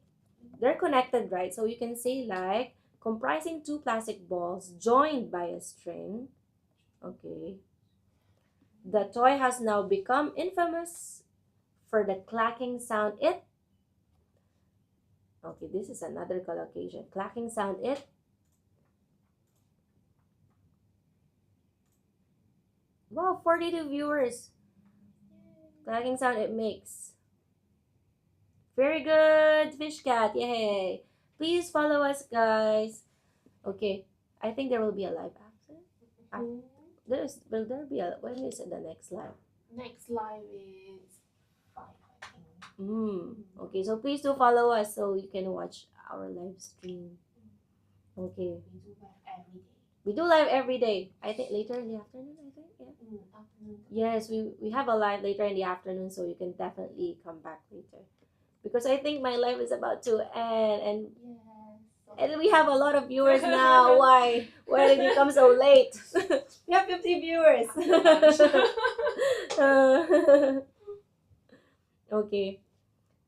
they're connected, right? So you can say like comprising two plastic balls joined by a string. Okay. The toy has now become infamous for the clacking sound it. Okay, this is another collocation. Clacking sound it. Wow, 42 viewers. Clacking sound it makes. Very good, Fish Cat. Yay. Please follow us, guys. Okay, I think there will be a live after. Will there be a... When is it the next live? Next live is 5, I think. Okay, so please do follow us so you can watch our live stream. Okay. We do live every day. I think later in the afternoon, I think. Yeah. Afternoon. Yes, we have a live later in the afternoon, so you can definitely come back later. Because I think my live is about to end, and we have a lot of viewers now. Why? Why did you come so late? We have 50 viewers. Okay.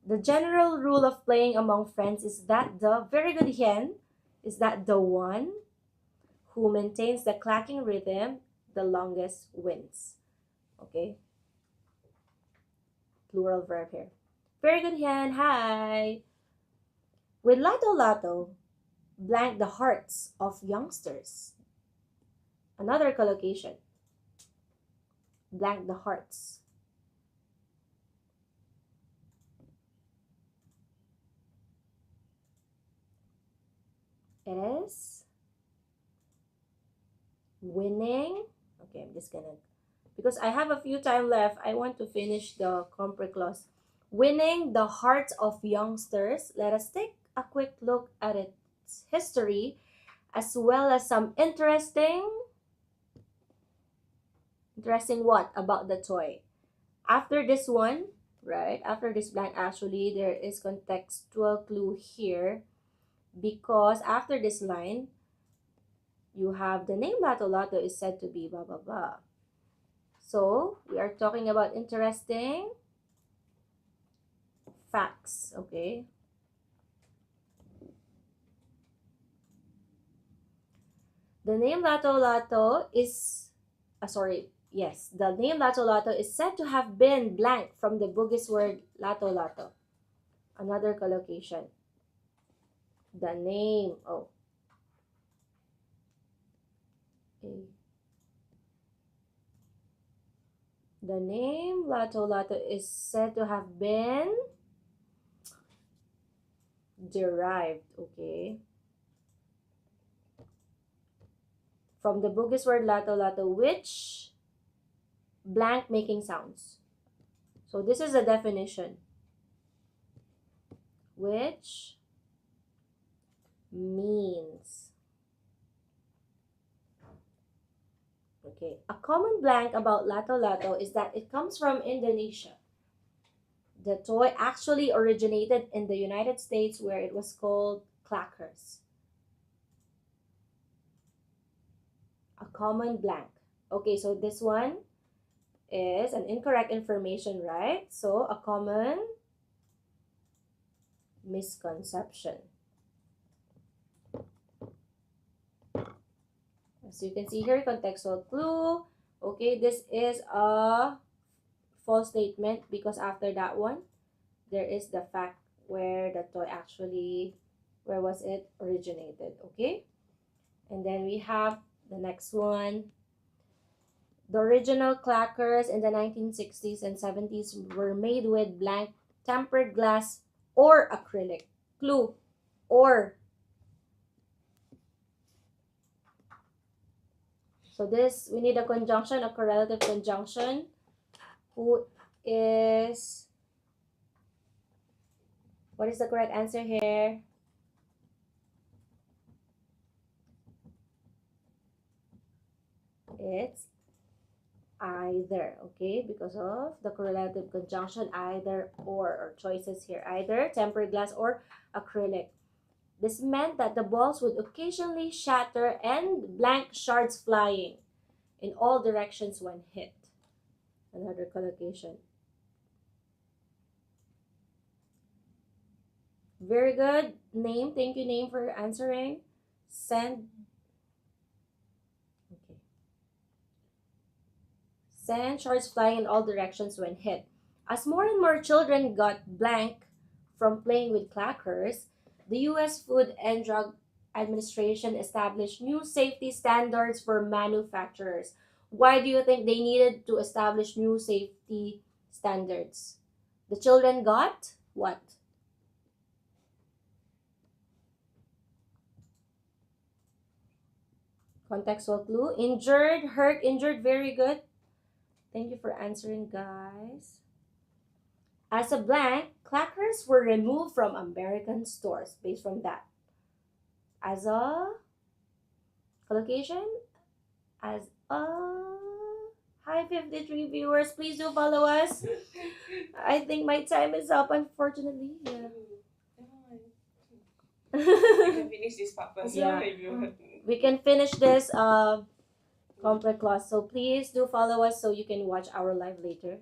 The general rule of playing among friends is that the very good hen is that the one. who maintains the clacking rhythm the longest wins. Okay? Plural verb here. Very good, Yan. Hi. With Lato Lato, blank the hearts of youngsters. Another collocation. Blank the hearts. It is winning. Okay, I'm just gonna, because I have a few time left, I want to finish the compre clause. Winning the hearts of youngsters. Let us take a quick look at its history as well as some interesting what about the toy. After this one, right? After this blank, actually, there is contextual clue here because after this line, you have the name Lato Lato is said to be blah blah blah. So we are talking about interesting facts, okay? The name Lato Lato is, the name Lato Lato is said to have been blank from the Bugis word Lato Lato. Another collocation. The name, the name Lato Lato is said to have been derived, okay, from the Bugis word Lato Lato, which blank making sounds. So this is a definition. Which means, okay, a common blank about Lato Lato is that it comes from Indonesia. The toy actually originated in the United States where it was called clackers. A common blank. Okay, so this one is an incorrect information, right? So a common misconception. As you can see here, contextual clue. Okay, this is a false statement because after that one, there is the fact where the toy actually, where was it originated, okay? And then we have the next one. The original clackers in the 1960s and 70s were made with blank tempered glass or acrylic. Clue, or. So this, we need a conjunction, a correlative conjunction. Who is, what is the correct answer here? It's either, okay, because of the correlative conjunction, either or choices here, either tempered glass or acrylic. This meant that the balls would occasionally shatter and blank shards flying in all directions when hit. Another collocation. Very good. Name, thank you, Name, for answering. Send. Okay. Sand shards flying in all directions when hit. As more and more children got blank from playing with clackers, the U.S. Food and Drug Administration established new safety standards for manufacturers. Why do you think they needed to establish new safety standards? The children got what? Contextual clue. Injured, hurt, injured. Very good. Thank you for answering, guys. As a blank, clackers were removed from American stores based from that. As a collocation, as a, hi 53 viewers, please do follow us. I think my time is up, unfortunately. Yeah. We can finish this part first. Yeah. We can finish this complex class. So please do follow us so you can watch our live later.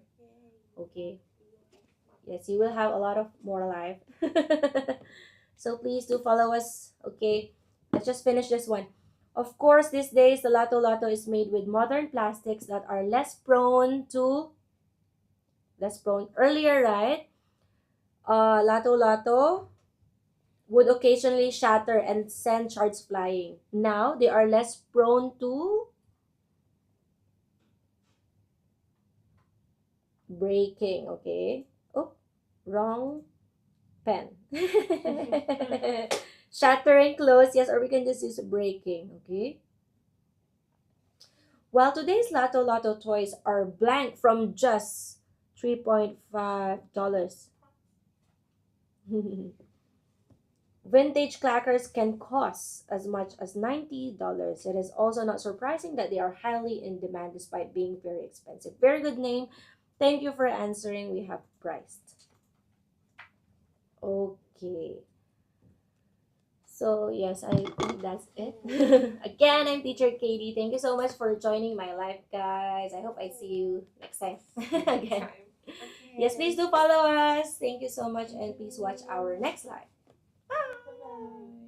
Okay. Yes, you will have a lot of more live. So please do follow us. Okay. Let's just finish this one. Of course, these days, the Lato Lato is made with modern plastics that are less prone earlier, right? Lato Lato would occasionally shatter and send shards flying. Now, they are less prone to breaking, okay? Oh, wrong pen. Shattering close, yes, or we can just use breaking, okay? While today's Lato Lato toys are blank from just $3.5. Vintage clackers can cost as much as $90. It is also not surprising that they are highly in demand despite being very expensive. Very good name. Thank you for answering. We have priced. Okay. So, yes, I think that's it. Again, I'm Teacher Katie. Thank you so much for joining my live, guys. I hope I see you next time. Again. Okay. Yes, please do follow us. Thank you so much, and please watch our next live. Bye-bye.